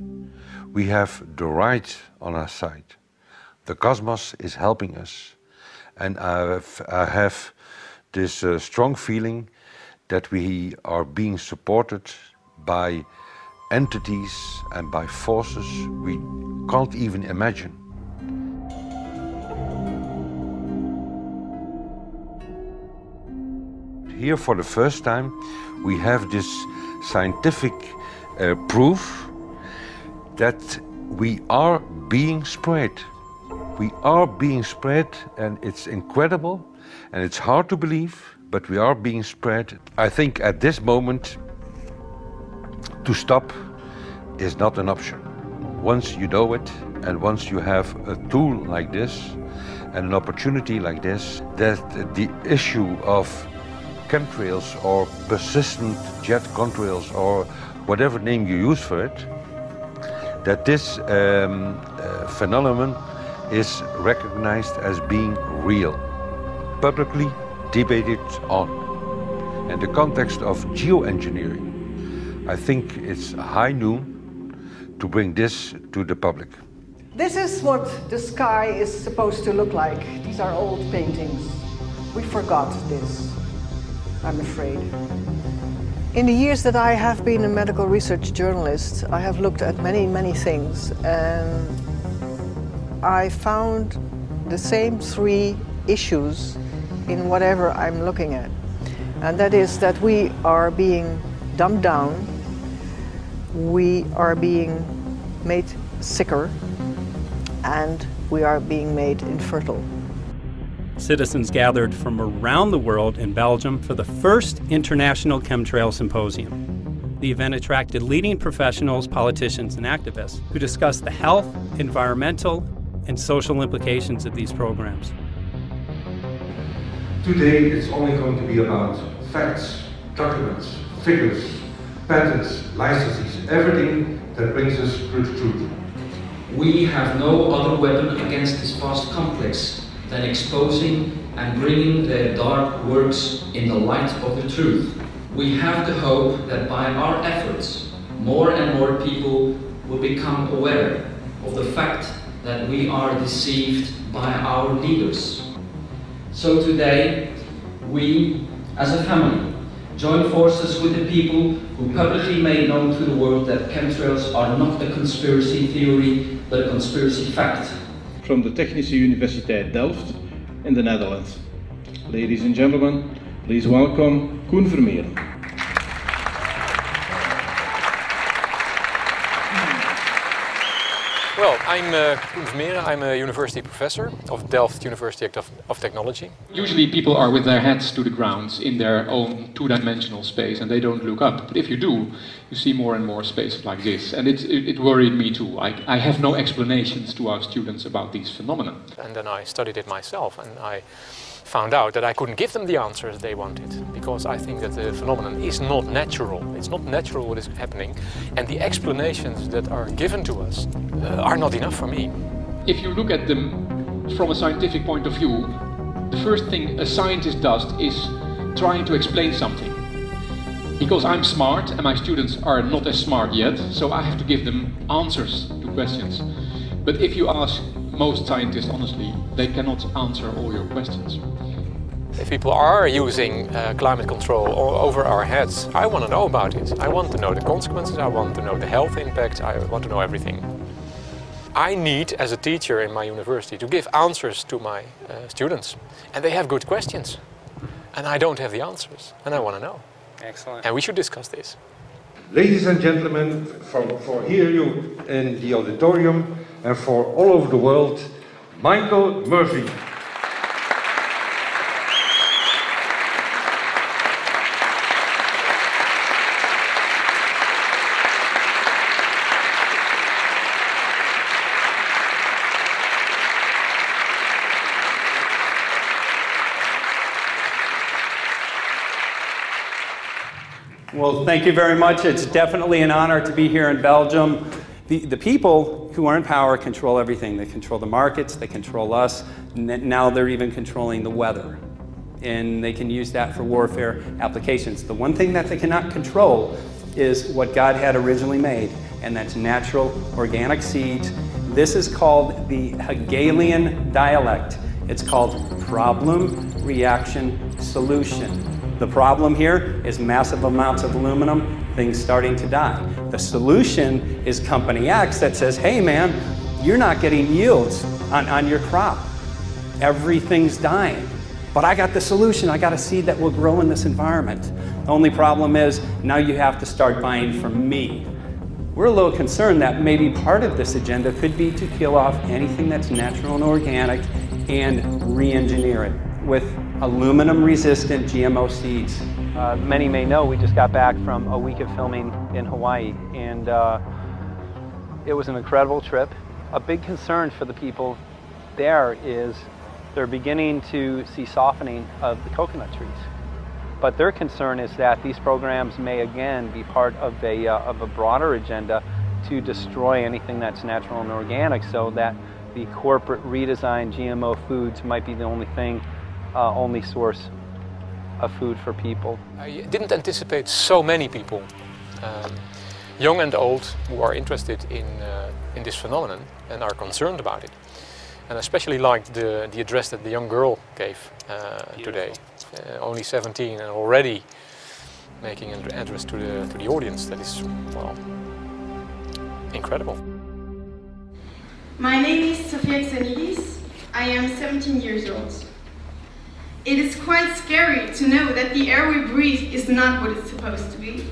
Speaker 14: we have the right on our side. The cosmos is helping us. And I have this strong feeling that we are being supported by entities and by forces we can't even imagine. Here for the first time we have this scientific proof that we are being spread. We are being spread, and it's incredible and it's hard to believe, but we are being spread. I think at this moment to stop is not an option. Once you know it and once you have a tool like this and an opportunity like this, that the issue of chemtrails or persistent jet contrails or whatever name you use for it, that this phenomenon is recognized as being real, publicly debated on. In the context of geoengineering, I think it's high noon to bring this to the public.
Speaker 3: This is what the sky is supposed to look like. These are old paintings. We forgot this, I'm afraid. In the years that I have been a medical research journalist, I have looked at many, many things, and I found the same three issues in whatever I'm looking at. And that is that we are being dumbed down, we are being made sicker, and we are being made infertile.
Speaker 8: Citizens gathered from around the world in Belgium for the first International Chemtrail Symposium. The event attracted leading professionals, politicians, and activists who discussed the health, environmental, and social implications of these programs.
Speaker 14: Today it's only going to be about facts, documents, figures, patents, licenses, everything that brings us to the truth.
Speaker 15: We have no other weapon against this vast complex than exposing and bringing their dark works in the light of the truth. We have the hope that by our efforts, more and more people will become aware of the fact that we are deceived by our leaders. So today, we, as a family, join forces with the people who publicly made known to the world that chemtrails are not a conspiracy theory, but a conspiracy fact.
Speaker 19: From the Technische Universiteit Delft in the Netherlands. Ladies and gentlemen, please welcome Koen Vermeeren.
Speaker 2: Well, I'm Koen Vermeeren. I'm a university professor of Delft University of Technology.
Speaker 15: Usually people are with their heads to the ground in their own two-dimensional space and they don't look up. But if you do, you see more and more spaces like this. And it worried me too. I have no explanations to our students about these phenomena.
Speaker 2: And then I studied it myself and I found out that I couldn't give them the answers they wanted, because I think that the phenomenon is not natural. It's not natural what is happening, and the explanations that are given to us are not enough for me.
Speaker 15: If you look at them from a scientific point of view, the first thing a scientist does is trying to explain something. Because I'm smart and my students are not as smart yet, so I have to give them answers to questions. But if you ask most scientists honestly, they cannot answer all your questions.
Speaker 2: If people are using climate control over our heads, I want to know about it. I want to know the consequences, I want to know the health impact, I want to know everything. I need, as a teacher in my university, to give answers to my students. And they have good questions. And I don't have the answers, and I want to know.
Speaker 21: Excellent.
Speaker 2: And we should discuss this.
Speaker 14: Ladies and gentlemen, for here you in the auditorium and for all over the world, Michael Murphy.
Speaker 21: Well, thank you very much. It's definitely an honor to be here in Belgium. The people who are in power control everything. They control the markets, they control us. Now they're even controlling the weather. And they can use that for warfare applications. The one thing that they cannot control is what God had originally made, and that's natural organic seeds. This is called the Hegelian dialect. It's called problem, reaction, solution. The problem here is massive amounts of aluminum, things starting to die. The solution is company X that says, hey man, you're not getting yields on your crop. Everything's dying. But I got the solution, I got a seed that will grow in this environment. The only problem is, now you have to start buying from me. We're a little concerned that maybe part of this agenda could be to kill off anything that's natural and organic and re-engineer it with aluminum-resistant GMO seeds. Many may know we just got back from a week of filming in Hawaii, and it was an incredible trip. A big concern for the people there is they're beginning to see softening of the coconut trees. But their concern is that these programs may again be part of a broader agenda to destroy anything that's natural and organic, so that the corporate redesigned GMO foods might be the only source of food for people.
Speaker 2: I didn't anticipate so many people, young and old, who are interested in this phenomenon and are concerned about it. And I especially liked the address that the young girl gave today. Only 17 and already making an address to the audience. That is, well, incredible.
Speaker 16: My name is Sofia Xenidis. I am 17 years old. It is quite scary to know that the air we breathe is not what it's supposed to be.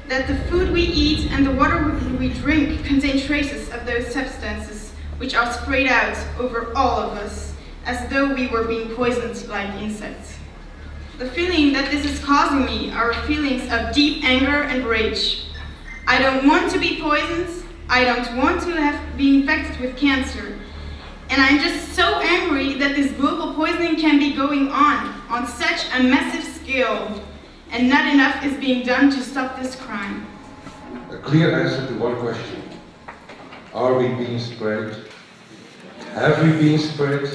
Speaker 16: That the food we eat and the water we drink contain traces of those substances which are sprayed out over all of us, as though we were being poisoned like insects. The feeling that this is causing me are feelings of deep anger and rage. I don't want to be poisoned, I don't want to be infected with cancer, and I'm just so angry that this global poisoning can be going on such a massive scale, and not enough is being done to stop this crime.
Speaker 14: A clear answer to one question. Are we being sprayed? Have we been sprayed?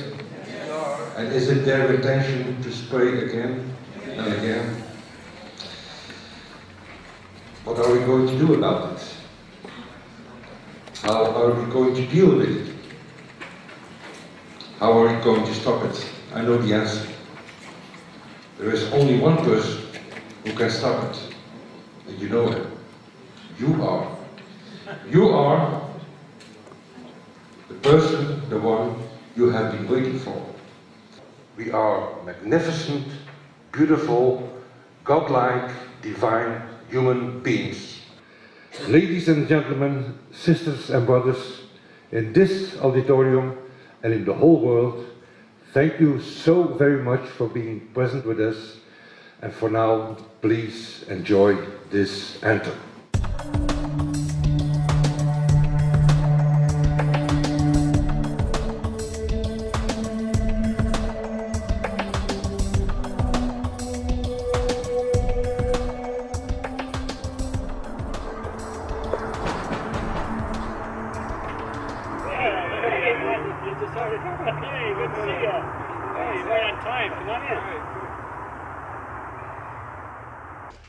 Speaker 14: And is it their intention to spray again and again? What are we going to do about it? How are we going to deal with it? How are we going to stop it? I know the answer. There is only one person who can stop it. And you know it. You are. You are the person, the one you have been waiting for. We are magnificent, beautiful, godlike, divine human beings. Ladies and gentlemen, sisters and brothers, in this auditorium and in the whole world, thank you so very much for being present with us. And for now, please enjoy this anthem.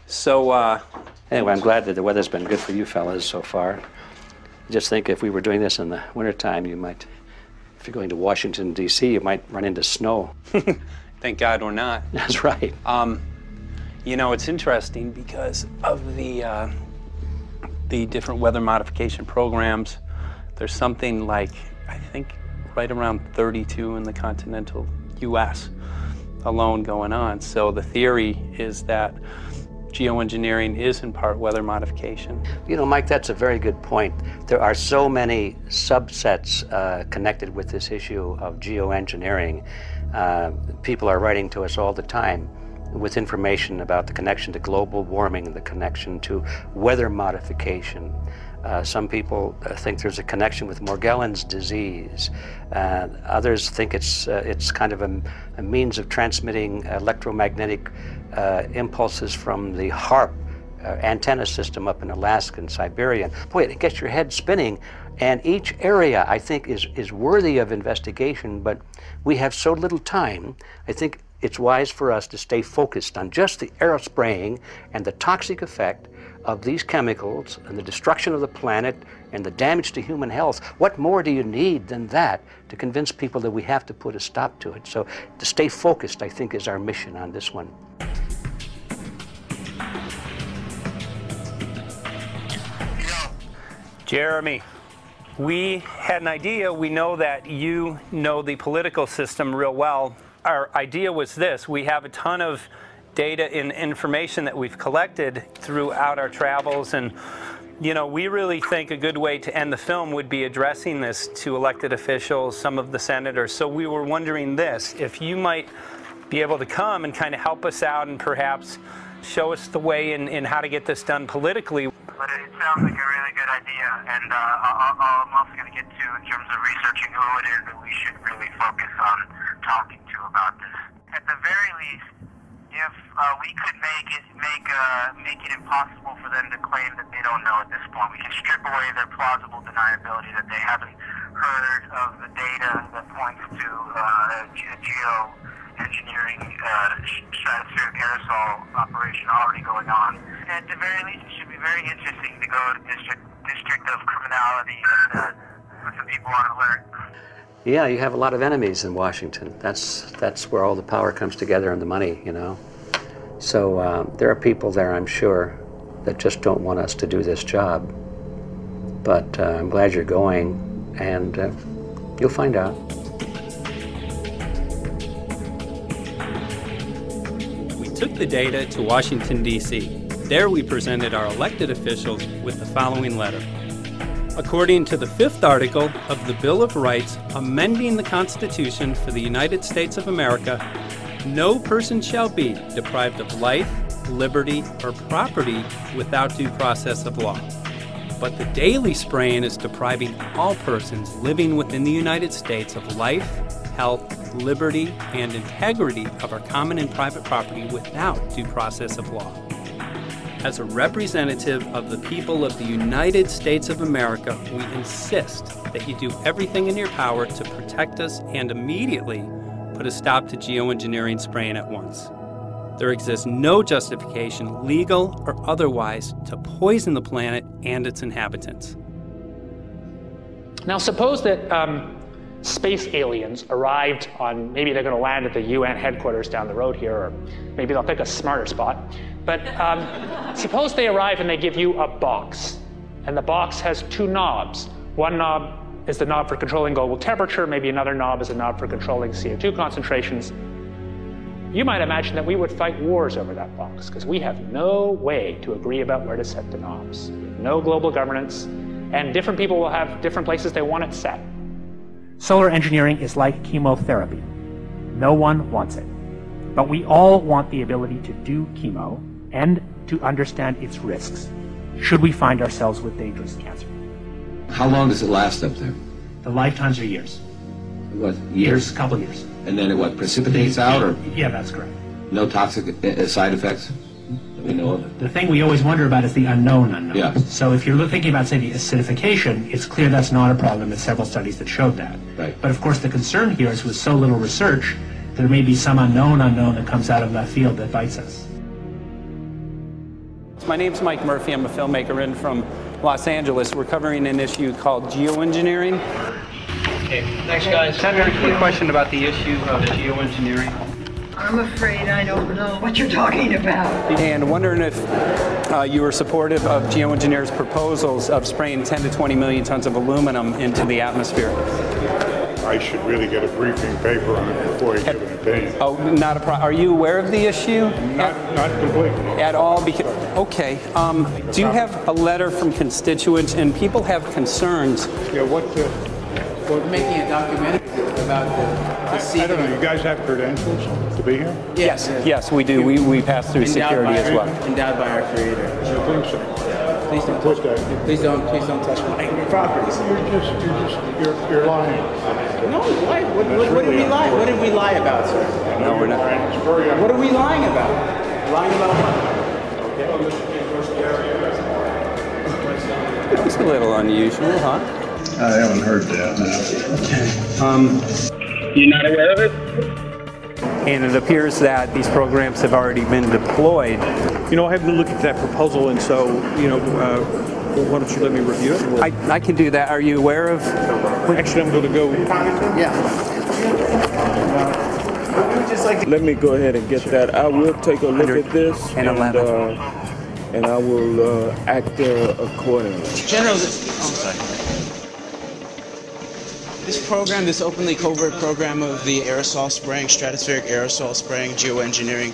Speaker 10: So, anyway, I'm glad that the weather's been good for you fellas so far. Just think if we were doing this in the wintertime, you might, if you're going to Washington, D.C., you might run into snow.
Speaker 21: Thank God we're not.
Speaker 10: That's right.
Speaker 21: You know, it's interesting because of the different weather modification programs. There's something like, I think, right around 32 in the continental U.S. alone going on. So the theory is that geoengineering is in part weather modification.
Speaker 10: You know, Mike, that's a very good point. There are so many subsets connected with this issue of geoengineering. People are writing to us all the time with information about the connection to global warming and the connection to weather modification. Some people think there's a connection with Morgellons disease. Others think it's kind of a means of transmitting electromagnetic impulses from the HAARP antenna system up in Alaska and Siberia. Boy, it gets your head spinning. And each area, I think, is worthy of investigation, but we have so little time. I think it's wise for us to stay focused on just the aerospraying and the toxic effect of these chemicals and the destruction of the planet and the damage to human health. What more do you need than that to convince people that we have to put a stop to it? So to stay focused, I think, is our mission on this one.
Speaker 21: Jeremy, we had an idea. We know that you know the political system real well. Our idea was this: we have a ton of data and information that we've collected throughout our travels, and you know, we really think a good way to end the film would be addressing this to elected officials, some of the senators. So we were wondering this, if you might be able to come and kind of help us out and perhaps show us the way in how to get this done politically.
Speaker 1: But it sounds like a really good idea, and I'm also going to get to, in terms of researching who it is that we should really focus on talking to about this. At the very least, if we could make it impossible for them to claim that they don't know at this point, we can strip away their plausible deniability that they haven't heard of the data that points to geoengineering stratospheric aerosol operation already going on. At the very least, it should be very interesting to go to District of Criminality and put some people on alert.
Speaker 10: Yeah, you have a lot of enemies in Washington. That's where all the power comes together and the money, you know. So there are people there, I'm sure, that just don't want us to do this job. But I'm glad you're going, and you'll find out.
Speaker 8: We took the data to Washington, D.C. There we presented our elected officials with the following letter. According to the 5th article of the Bill of Rights amending the Constitution for the United States of America, no person shall be deprived of life, liberty, or property without due process of law. But the daily spraying is depriving all persons living within the United States of life, health, liberty, and integrity of our common and private property without due process of law. As a representative of the people of the United States of America, we insist that you do everything in your power to protect us and immediately put a stop to geoengineering spraying at once. There exists no justification, legal or otherwise, to poison the planet and its inhabitants.
Speaker 9: Now suppose that space aliens arrived on, maybe they're going to land at the UN headquarters down the road here, or maybe they'll pick a smarter spot. But suppose they arrive and they give you a box, and the box has 2 knobs. One knob is the knob for controlling global temperature, maybe another knob is a knob for controlling CO2 concentrations. You might imagine that we would fight wars over that box, because we have no way to agree about where to set the knobs. We have no global governance, And different people will have different places they want it set.
Speaker 5: Solar engineering is like chemotherapy. No one wants it. But we all want the ability to do chemo and to understand its risks, should we find ourselves with dangerous cancer.
Speaker 7: How long does it last up there?
Speaker 5: The lifetimes are years.
Speaker 7: What, years?
Speaker 5: A couple years.
Speaker 7: And then it what, precipitates out, or
Speaker 5: Yeah, that's correct.
Speaker 7: no toxic side effects that we know of?
Speaker 5: The thing we always wonder about is the unknown unknowns.
Speaker 7: Yeah.
Speaker 5: So if you're thinking about, say, the acidification, it's clear that's not a problem. There's several studies that showed that.
Speaker 7: Right.
Speaker 5: But of course, the concern here is with so little research, there may be some unknown that comes out of left field that bites us.
Speaker 21: My name's Mike Murphy. I'm a filmmaker in from Los Angeles. We're covering an issue called geoengineering.
Speaker 17: Okay, thanks guys.
Speaker 21: Senator, a quick question about the issue of geoengineering.
Speaker 3: I'm afraid I don't know what you're talking about.
Speaker 21: And wondering if you were supportive of geoengineers' proposals of spraying 10 to 20 million tons of aluminum into the atmosphere.
Speaker 20: I should really get a briefing paper on it before I give an opinion.
Speaker 21: Oh, not a problem. Are you aware of the issue?
Speaker 20: Not completely.
Speaker 21: At all? Because, okay. Do you have a letter from constituents, and people have concerns?
Speaker 20: Yeah,
Speaker 25: We're making a documentary about the
Speaker 20: I don't know. You guys have credentials to be here?
Speaker 21: Yes. Yes, we do. We pass through security as well.
Speaker 25: Endowed by our creator.
Speaker 20: I think so.
Speaker 25: Please don't touch my properties.
Speaker 20: You're lying.
Speaker 25: No, why? What did we lie? What did we lie about, sir?
Speaker 21: No, we're not.
Speaker 25: What are we lying about? Lying about what?
Speaker 21: That was a little unusual, huh?
Speaker 20: I haven't heard that.
Speaker 21: Okay. You're not aware of it? And it appears that these programs have already been deployed.
Speaker 19: You know, I haven't looked at that proposal, and so, you know, why don't you let me review it?
Speaker 21: I can do that. Are you aware of?
Speaker 19: Actually, I'm going to go.
Speaker 25: Yeah.
Speaker 26: Let me go ahead and get that. I will take a look at this, and I will act accordingly.
Speaker 25: General, this program, this openly covert program of the aerosol spraying, stratospheric aerosol spraying, geoengineering,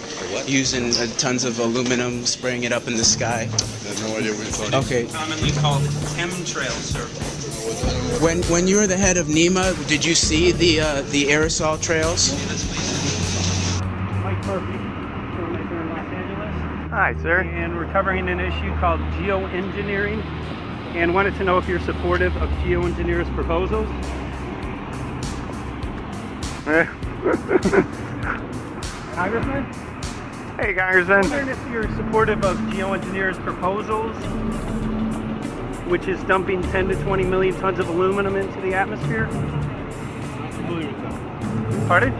Speaker 25: using tons of aluminum, spraying it up in the sky.
Speaker 20: I have no idea what you're talking about.
Speaker 25: Okay.
Speaker 8: Commonly called chemtrails, sir.
Speaker 25: When you were the head of NEMA, did you see the aerosol trails?
Speaker 5: Mike Murphy, filmmaker in Los Angeles.
Speaker 21: Hi, sir.
Speaker 5: And we're covering an issue called geoengineering, and wanted to know if you're supportive of geoengineers' proposals. Congressman?
Speaker 21: Hey, Congressman.
Speaker 5: I'm wondering if you're supportive of geoengineers' proposals, which is dumping 10 to 20 million tons of aluminum into the atmosphere. Pardon?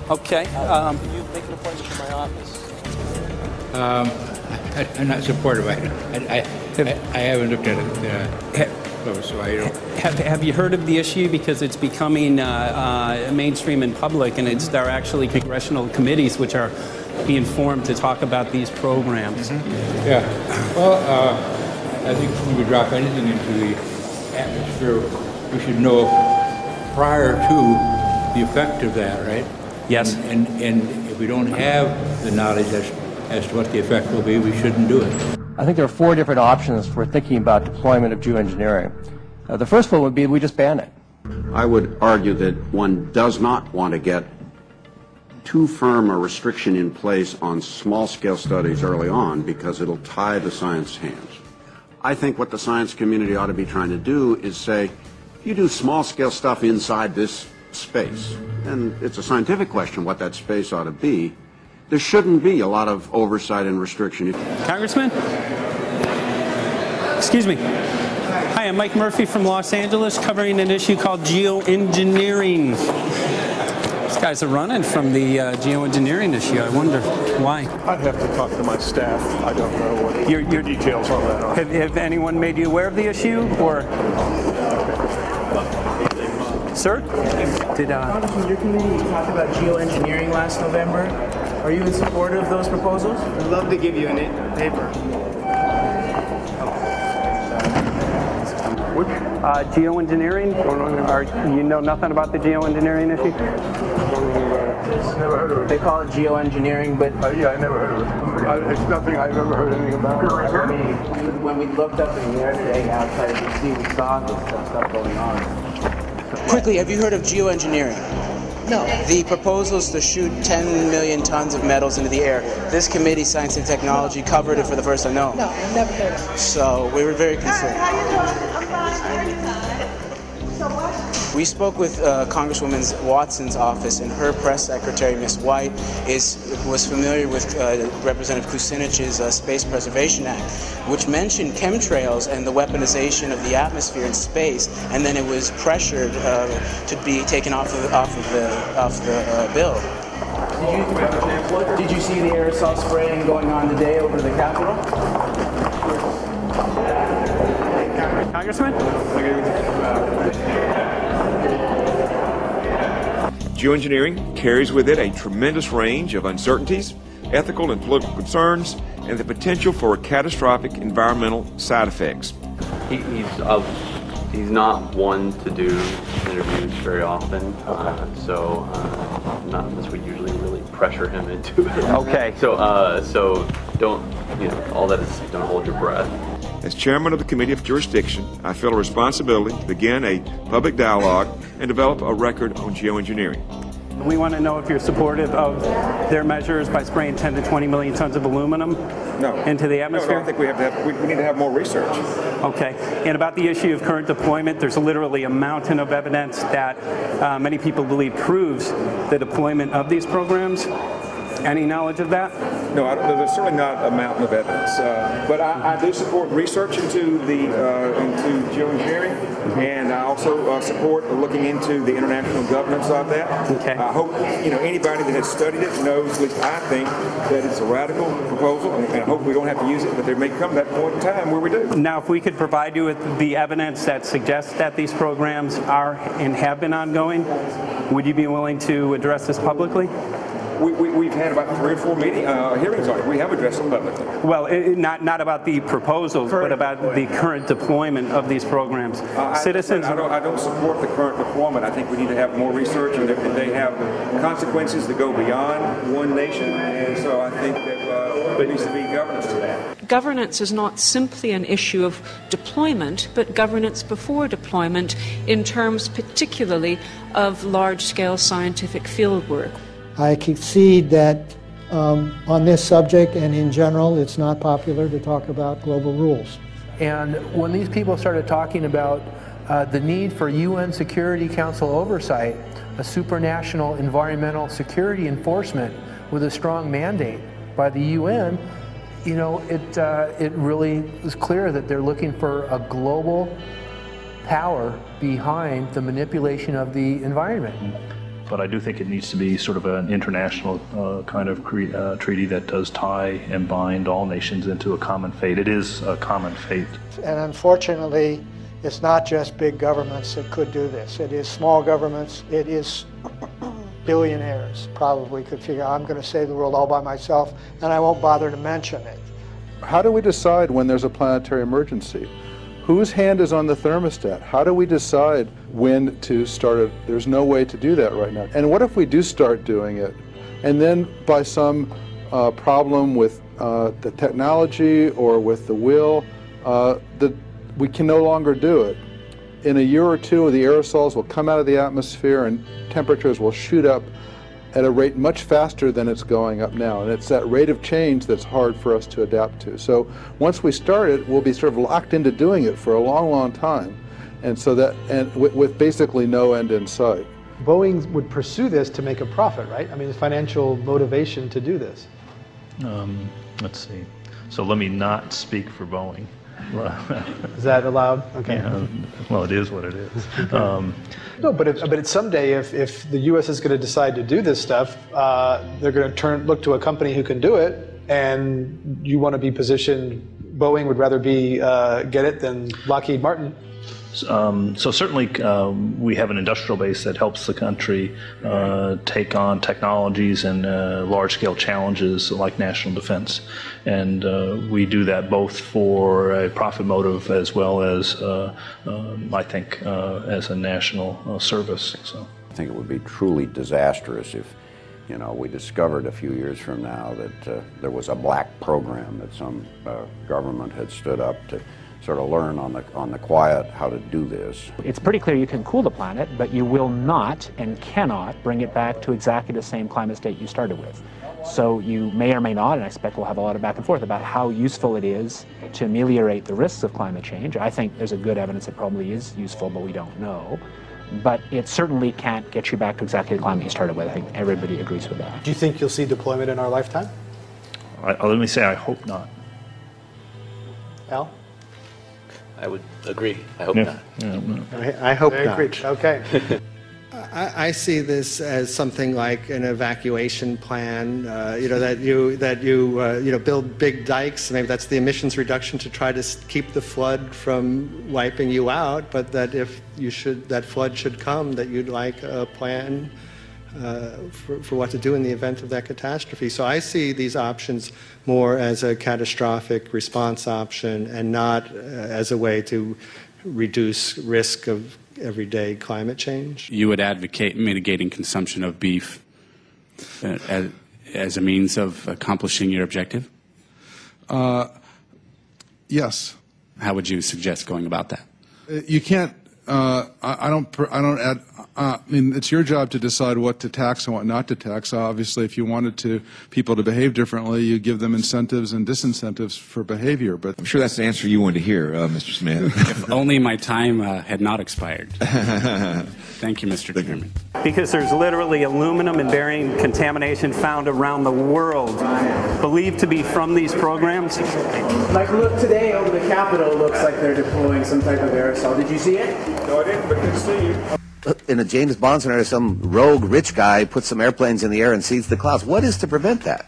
Speaker 21: Okay.
Speaker 25: You make an appointment to my office.
Speaker 26: I'm not supportive of it. I haven't looked at it close, so I don't.
Speaker 21: Have you heard of the issue? Because it's becoming mainstream in public, and there are actually congressional committees which are being formed to talk about these programs.
Speaker 26: Mm-hmm. Yeah. Well, I think when we drop anything into the atmosphere, we should know prior to the effect of that, right?
Speaker 21: Yes.
Speaker 26: And if we don't have the knowledge as to what the effect will be, we shouldn't do it.
Speaker 27: I think there are 4 different options for thinking about deployment of geoengineering. The first one would be we just ban it.
Speaker 28: I would argue that one does not want to get too firm a restriction in place on small-scale studies early on because it'll tie the science hands. I think what the science community ought to be trying to do is say, you do small-scale stuff inside this space, and it's a scientific question what that space ought to be. There shouldn't be a lot of oversight and restriction.
Speaker 21: Congressman? Excuse me. Hi, I'm Mike Murphy from Los Angeles, covering an issue called geoengineering. These guys are running from the geoengineering issue. I wonder why.
Speaker 19: I'd have to talk to my staff. I don't know what the details on that are.
Speaker 21: Have anyone made you aware of the issue, or? Sir?
Speaker 25: Congressman, your committee talked about geoengineering last November. Are you in support of those proposals? I'd love to give you a paper.
Speaker 21: Geoengineering? You know nothing about the geoengineering issue?
Speaker 25: practice.
Speaker 20: Never heard of it.
Speaker 25: They call it geoengineering, but
Speaker 20: yeah, I never heard of it. It's nothing I've ever heard anything about.
Speaker 25: When we looked up in the air today outside DC, we saw this stuff going on. Quickly, have you heard of geoengineering? No. The proposal is to shoot 10 million tons of metals into the air. This committee, Science and Technology, covered it for the first time. No.
Speaker 4: No, I've never heard of it.
Speaker 25: So we were very concerned.
Speaker 4: How you doing? I'm fine. So what?
Speaker 25: We spoke with Congresswoman Watson's office, and her press secretary, Ms. White, was familiar with Representative Kucinich's Space Preservation Act, which mentioned chemtrails and the weaponization of the atmosphere in space, and then it was pressured to be taken off the bill. Did you see the aerosol spraying going on today over the Capitol?
Speaker 6: Congressman?
Speaker 11: Geoengineering carries with it a tremendous range of uncertainties, ethical and political concerns, and the potential for catastrophic environmental side effects.
Speaker 12: He's not one to do interviews very often, so not unless we usually really pressure him into it.
Speaker 21: Okay.
Speaker 12: So don't, all that is, don't hold your breath.
Speaker 11: As chairman of the Committee of Jurisdiction, I feel a responsibility to begin a public dialogue and develop a record on geoengineering.
Speaker 21: We want to know if you're supportive of their measures by spraying 10 to 20 million tons of aluminum into the atmosphere?
Speaker 11: No, I think we need to have more research.
Speaker 21: Okay. And about the issue of current deployment, there's literally a mountain of evidence that many people believe proves the deployment of these programs. Any knowledge of that?
Speaker 11: No, there's certainly not a mountain of evidence, but I do support research into geoengineering, and I also support looking into the international governance of that.
Speaker 21: Okay.
Speaker 11: I hope anybody that has studied it knows, at least I think, that it's a radical proposal, and I hope we don't have to use it, but there may come that point in time where we do.
Speaker 21: Now, if we could provide you with the evidence that suggests that these programs are and have been ongoing, would you be willing to address this publicly?
Speaker 11: We've had about 3 or 4 hearings on it. We have addressed them publicly.
Speaker 21: Well, not about the proposals, but about the current deployment of these programs. Citizens.
Speaker 11: I don't support the current deployment. I think we need to have more research, and they have consequences that go beyond one nation. And so I think that there needs to be governance to that.
Speaker 13: Governance is not simply an issue of deployment, but governance before deployment in terms particularly of large-scale scientific fieldwork.
Speaker 22: I concede that on this subject and in general, it's not popular to talk about global rules.
Speaker 23: And when these people started talking about the need for UN Security Council oversight, a supranational environmental security enforcement with a strong mandate by the UN, it really was clear that they're looking for a global power behind the manipulation of the environment.
Speaker 24: But I do think it needs to be sort of an international kind of treaty that does tie and bind all nations into a common fate. It is a common fate.
Speaker 22: And unfortunately, it's not just big governments that could do this. It is small governments. It is billionaires probably could figure, I'm going to save the world all by myself, and I won't bother to mention it.
Speaker 29: How do we decide when there's a planetary emergency? Whose hand is on the thermostat? How do we decide when to start it? There's no way to do that right now. And what if we do start doing it, and then by some problem with the technology or with the will, that we can no longer do it? In a year or two, the aerosols will come out of the atmosphere and temperatures will shoot up at a rate much faster than it's going up now. And it's that rate of change that's hard for us to adapt to. So once we start it, we'll be sort of locked into doing it for a long, long time. And so that, and with basically no end in sight.
Speaker 30: Boeing would pursue this to make a profit, right? I mean, there's financial motivation to do this.
Speaker 24: Let's see. So let me not speak for Boeing.
Speaker 30: Is that allowed? Okay.
Speaker 24: Yeah, well, it is what it is.
Speaker 30: No, but someday, if the U.S. is going to decide to do this stuff, they're going to look to a company who can do it, and you want to be positioned. Boeing would rather be get it than Lockheed Martin.
Speaker 24: So certainly we have an industrial base that helps the country take on technologies and large-scale challenges like national defense. And we do that both for a profit motive as well as, I think, as a national service. So
Speaker 28: I think it would be truly disastrous if You know, we discovered a few years from now that there was a black program that some government had stood up to sort of learn on the quiet how to do this.
Speaker 5: It's pretty clear you can cool the planet, but you will not and cannot bring it back to exactly the same climate state you started with. So you may or may not, and I expect we'll have a lot of back and forth about how useful it is to ameliorate the risks of climate change. I think there's a good evidence it probably is useful, but we don't know. But it certainly can't get you back to exactly the climate you started with. I think everybody agrees with that.
Speaker 30: Do you think you'll see deployment in our lifetime?
Speaker 24: Let me say I hope not.
Speaker 30: Al?
Speaker 12: I would agree. I hope not.
Speaker 1: I hope
Speaker 30: Very
Speaker 1: not.
Speaker 30: preached. Okay.
Speaker 1: I see this as something like an evacuation plan. That you build big dikes. Maybe that's the emissions reduction to try to keep the flood from wiping you out. But that if that flood should come, that you'd like a plan for what to do in the event of that catastrophe. So I see these options more as a catastrophic response option and not as a way to reduce risk of everyday climate change.
Speaker 2: You would advocate mitigating consumption of beef as a means of accomplishing your objective?
Speaker 7: Yes.
Speaker 2: How would you suggest going about that?
Speaker 7: You can't. I mean, it's your job to decide what to tax and what not to tax. Obviously, if you wanted people to behave differently, you give them incentives and disincentives for behavior. But
Speaker 9: I'm sure that's the answer you wanted to hear, Mr. Smith.
Speaker 2: If only my time had not expired. Thank you, Mr. Chairman.
Speaker 8: Because there's literally aluminum and barium contamination found around the world, believed to be from these programs.
Speaker 10: Like, look, today over the Capitol looks like they're deploying some type of aerosol. Did you see it?
Speaker 11: No, I didn't, but good to see you.
Speaker 14: In a James Bond scenario, some rogue rich guy puts some airplanes in the air and seeds the clouds. What is to prevent that?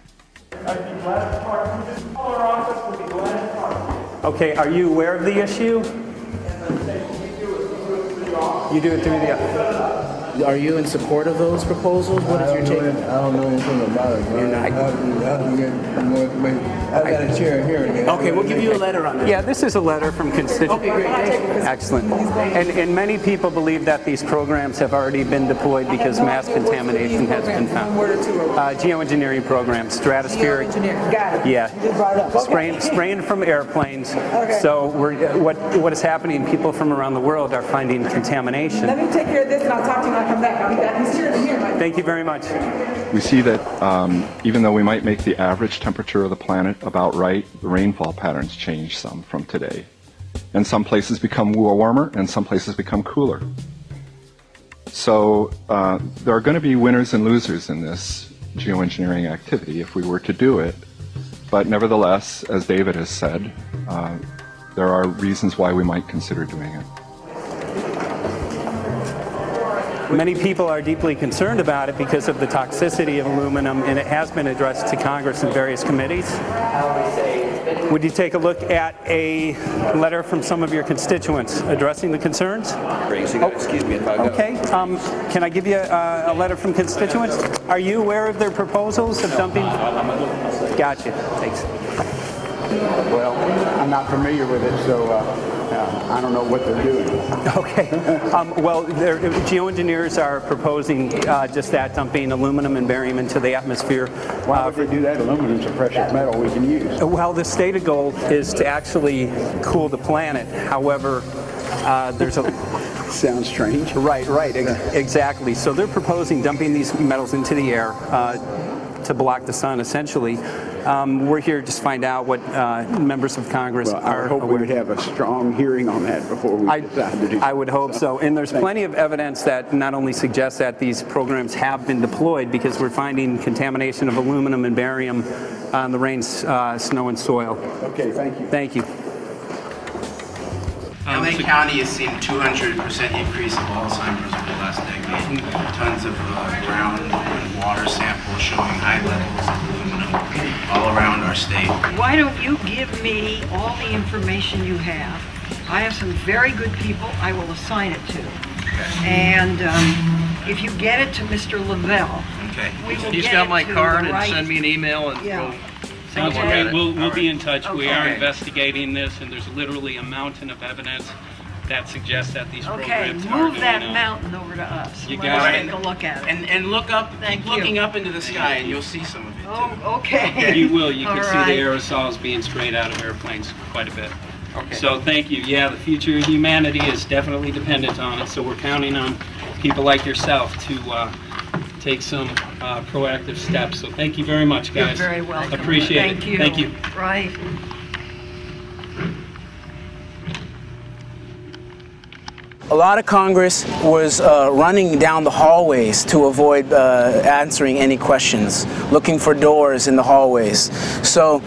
Speaker 11: I'd be glad to talk. Just call our office. We'd be glad to talk.
Speaker 8: Okay, are you aware of the issue? You do it through the...
Speaker 10: Are you in support of those proposals? What is your take?
Speaker 15: I don't know anything about it.
Speaker 10: You're not.
Speaker 15: I have to get more information. I've got a chair here.
Speaker 10: Okay, we'll give you a letter on that.
Speaker 8: Yeah, this is a letter from constituents.
Speaker 10: Okay, great.
Speaker 8: Excellent. And many people believe that these programs have already been deployed because mass contamination has been found. Geoengineering programs, stratospheric.
Speaker 10: Got it.
Speaker 8: Yeah. Spraying from airplanes.
Speaker 10: Okay.
Speaker 8: So what is happening? People from around the world are finding contamination.
Speaker 10: Let me take care of this and I'll talk to you when I come back. I'll be back. He's here.
Speaker 8: Thank you very much.
Speaker 16: We see that even though we might make the average temperature of the planet about right, the rainfall patterns change some from today. And some places become warmer and some places become cooler. So there are going to be winners and losers in this geoengineering activity if we were to do it. But nevertheless, as David has said, there are reasons why we might consider doing it.
Speaker 8: Many people are deeply concerned about it because of the toxicity of aluminum, and it has been addressed to Congress in various committees. Would you take a look at a letter from some of your constituents addressing the concerns?
Speaker 10: Excuse me if I go.
Speaker 8: Okay. Can I give you a letter from constituents? Are you aware of their proposals of dumping? Gotcha. Thanks.
Speaker 10: Well, I'm not familiar with it, so I don't know what they're doing.
Speaker 8: Okay. Well, geoengineers are proposing just that, dumping aluminum and barium into the atmosphere.
Speaker 10: Why would they do that? Aluminum's a precious metal we can use.
Speaker 8: Well, the stated goal is to actually cool the planet. However, there's a...
Speaker 10: Sounds strange.
Speaker 8: Right, exactly. So they're proposing dumping these metals into the air to block the sun, essentially. We're here to just find out what members of Congress are
Speaker 10: I hope we would have a strong hearing on that before we decide to do
Speaker 8: I would hope so. And there's plenty of evidence that not only suggests that these programs have been deployed, because we're finding contamination of aluminum and barium on the rain, snow, and soil.
Speaker 10: Okay, thank you.
Speaker 8: Thank you.
Speaker 25: LA County has seen 200% increase of Alzheimer's over the last decade. Tons of ground and water samples showing high levels of aluminum all around our state.
Speaker 17: Why don't you give me all the information you have? I have some very good people I will assign it to.
Speaker 25: Okay.
Speaker 17: And if you get it to Mr. Lavelle, we will
Speaker 25: He's
Speaker 17: get
Speaker 25: got
Speaker 17: it
Speaker 25: my
Speaker 17: to
Speaker 25: card
Speaker 17: the
Speaker 25: and
Speaker 17: right...
Speaker 25: send me an email and we'll take a look at it.
Speaker 8: We'll be in touch. We are
Speaker 25: Okay.
Speaker 8: investigating this, and there's literally a mountain of evidence that suggests that these
Speaker 17: Okay,
Speaker 8: programs are
Speaker 17: move
Speaker 8: going
Speaker 17: that
Speaker 8: on.
Speaker 17: mountain over to us.
Speaker 8: You
Speaker 17: Let
Speaker 8: got
Speaker 17: us
Speaker 8: it.
Speaker 17: take a look at it.
Speaker 3: And look up,
Speaker 17: Thank
Speaker 3: keep
Speaker 17: you.
Speaker 3: looking up into the sky, and you'll see some of it.
Speaker 17: Oh, okay.
Speaker 8: You will. You can
Speaker 17: All
Speaker 8: see
Speaker 17: right.
Speaker 8: the aerosols being sprayed out of airplanes quite a bit.
Speaker 3: Okay.
Speaker 8: So thank you. Yeah, the future of humanity is definitely dependent on it. So we're counting on people like yourself to take some proactive steps. So thank you very much, guys.
Speaker 17: You're very welcome.
Speaker 8: Appreciate
Speaker 17: Thank
Speaker 8: it.
Speaker 17: you.
Speaker 8: Thank you.
Speaker 17: Right.
Speaker 25: A lot of Congress was running down the hallways to avoid answering any questions, looking for doors in the hallways. So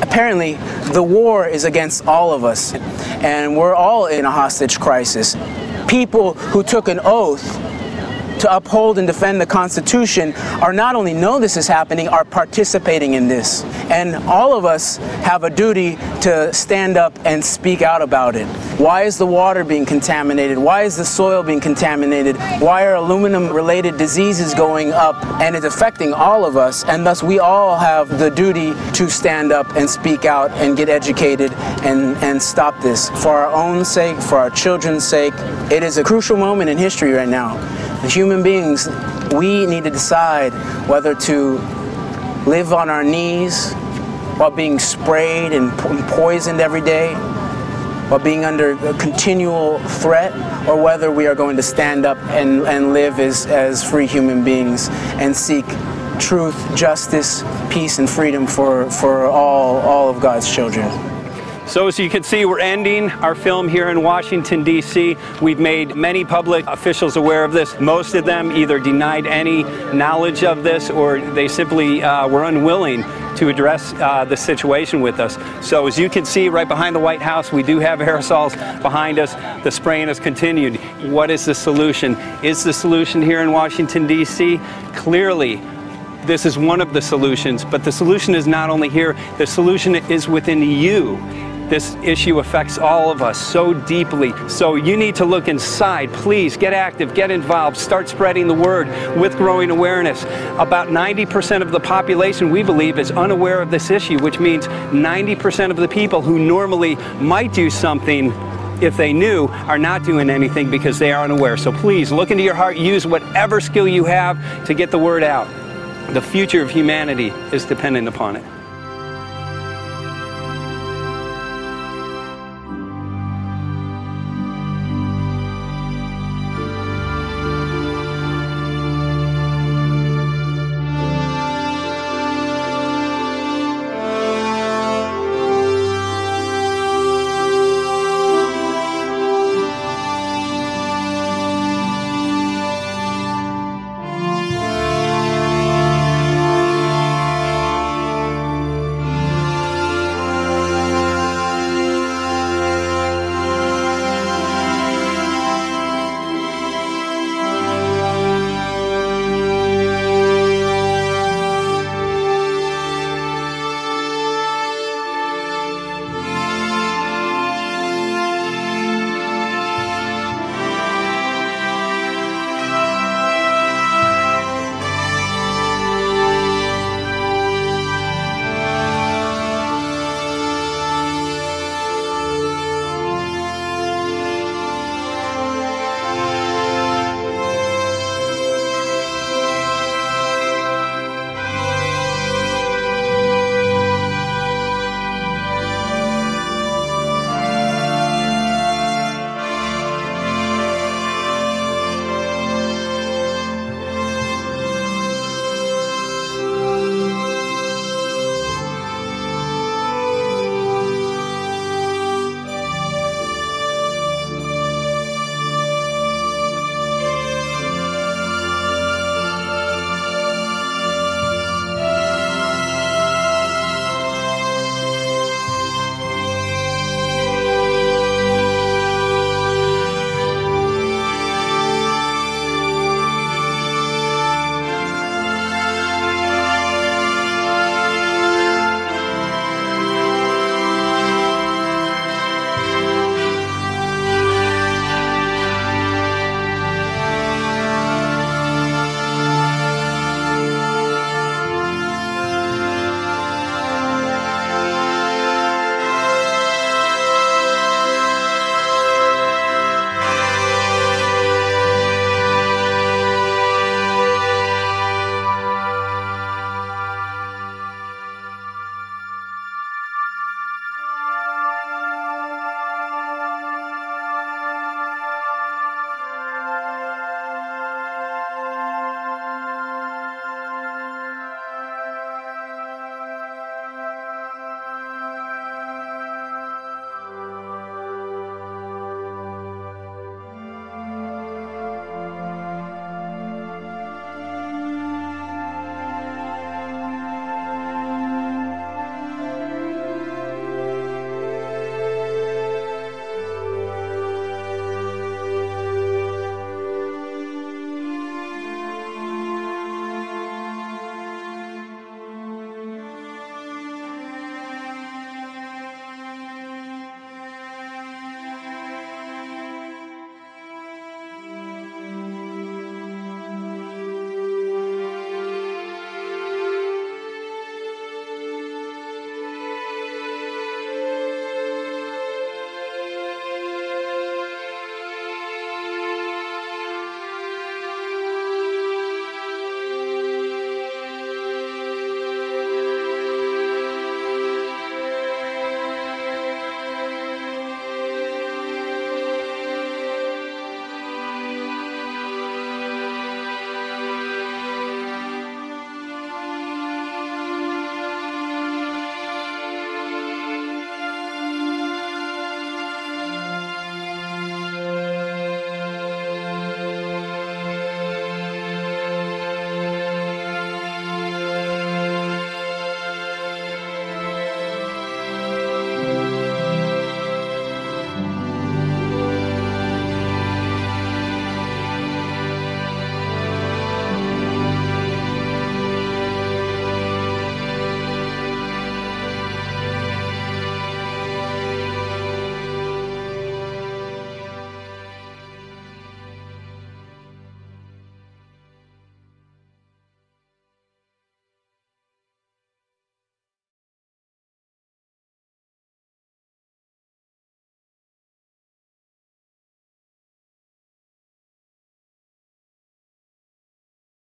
Speaker 25: apparently the war is against all of us, and we're all in a hostage crisis. People who took an oath to uphold and defend the Constitution are not only know this is happening, are participating in this. And all of us have a duty to stand up and speak out about it. Why is the water being contaminated? Why is the soil being contaminated? Why are aluminum-related diseases going up? And it's affecting all of us, and thus we all have the duty to stand up and speak out and get educated and stop this. For our own sake, for our children's sake, it is a crucial moment in history right now. The human beings, we need to decide whether to live on our knees while being sprayed and poisoned every day, while being under a continual threat, or whether we are going to stand up and live as free human beings and seek truth, justice, peace, and freedom for all of God's children.
Speaker 8: So as you can see, we're ending our film here in Washington, D.C. We've made many public officials aware of this. Most of them either denied any knowledge of this, or they simply were unwilling to address the situation with us. So as you can see right behind the White House, we do have aerosols behind us. The spraying has continued. What is the solution? Is the solution here in Washington, D.C.? Clearly, this is one of the solutions, but the solution is not only here, the solution is within you. This issue affects all of us so deeply. So you need to look inside. Please get active, get involved, start spreading the word with growing awareness. About 90% of the population, we believe, is unaware of this issue, which means 90% of the people who normally might do something if they knew are not doing anything because they are unaware. So please look into your heart, use whatever skill you have to get the word out. The future of humanity is dependent upon it.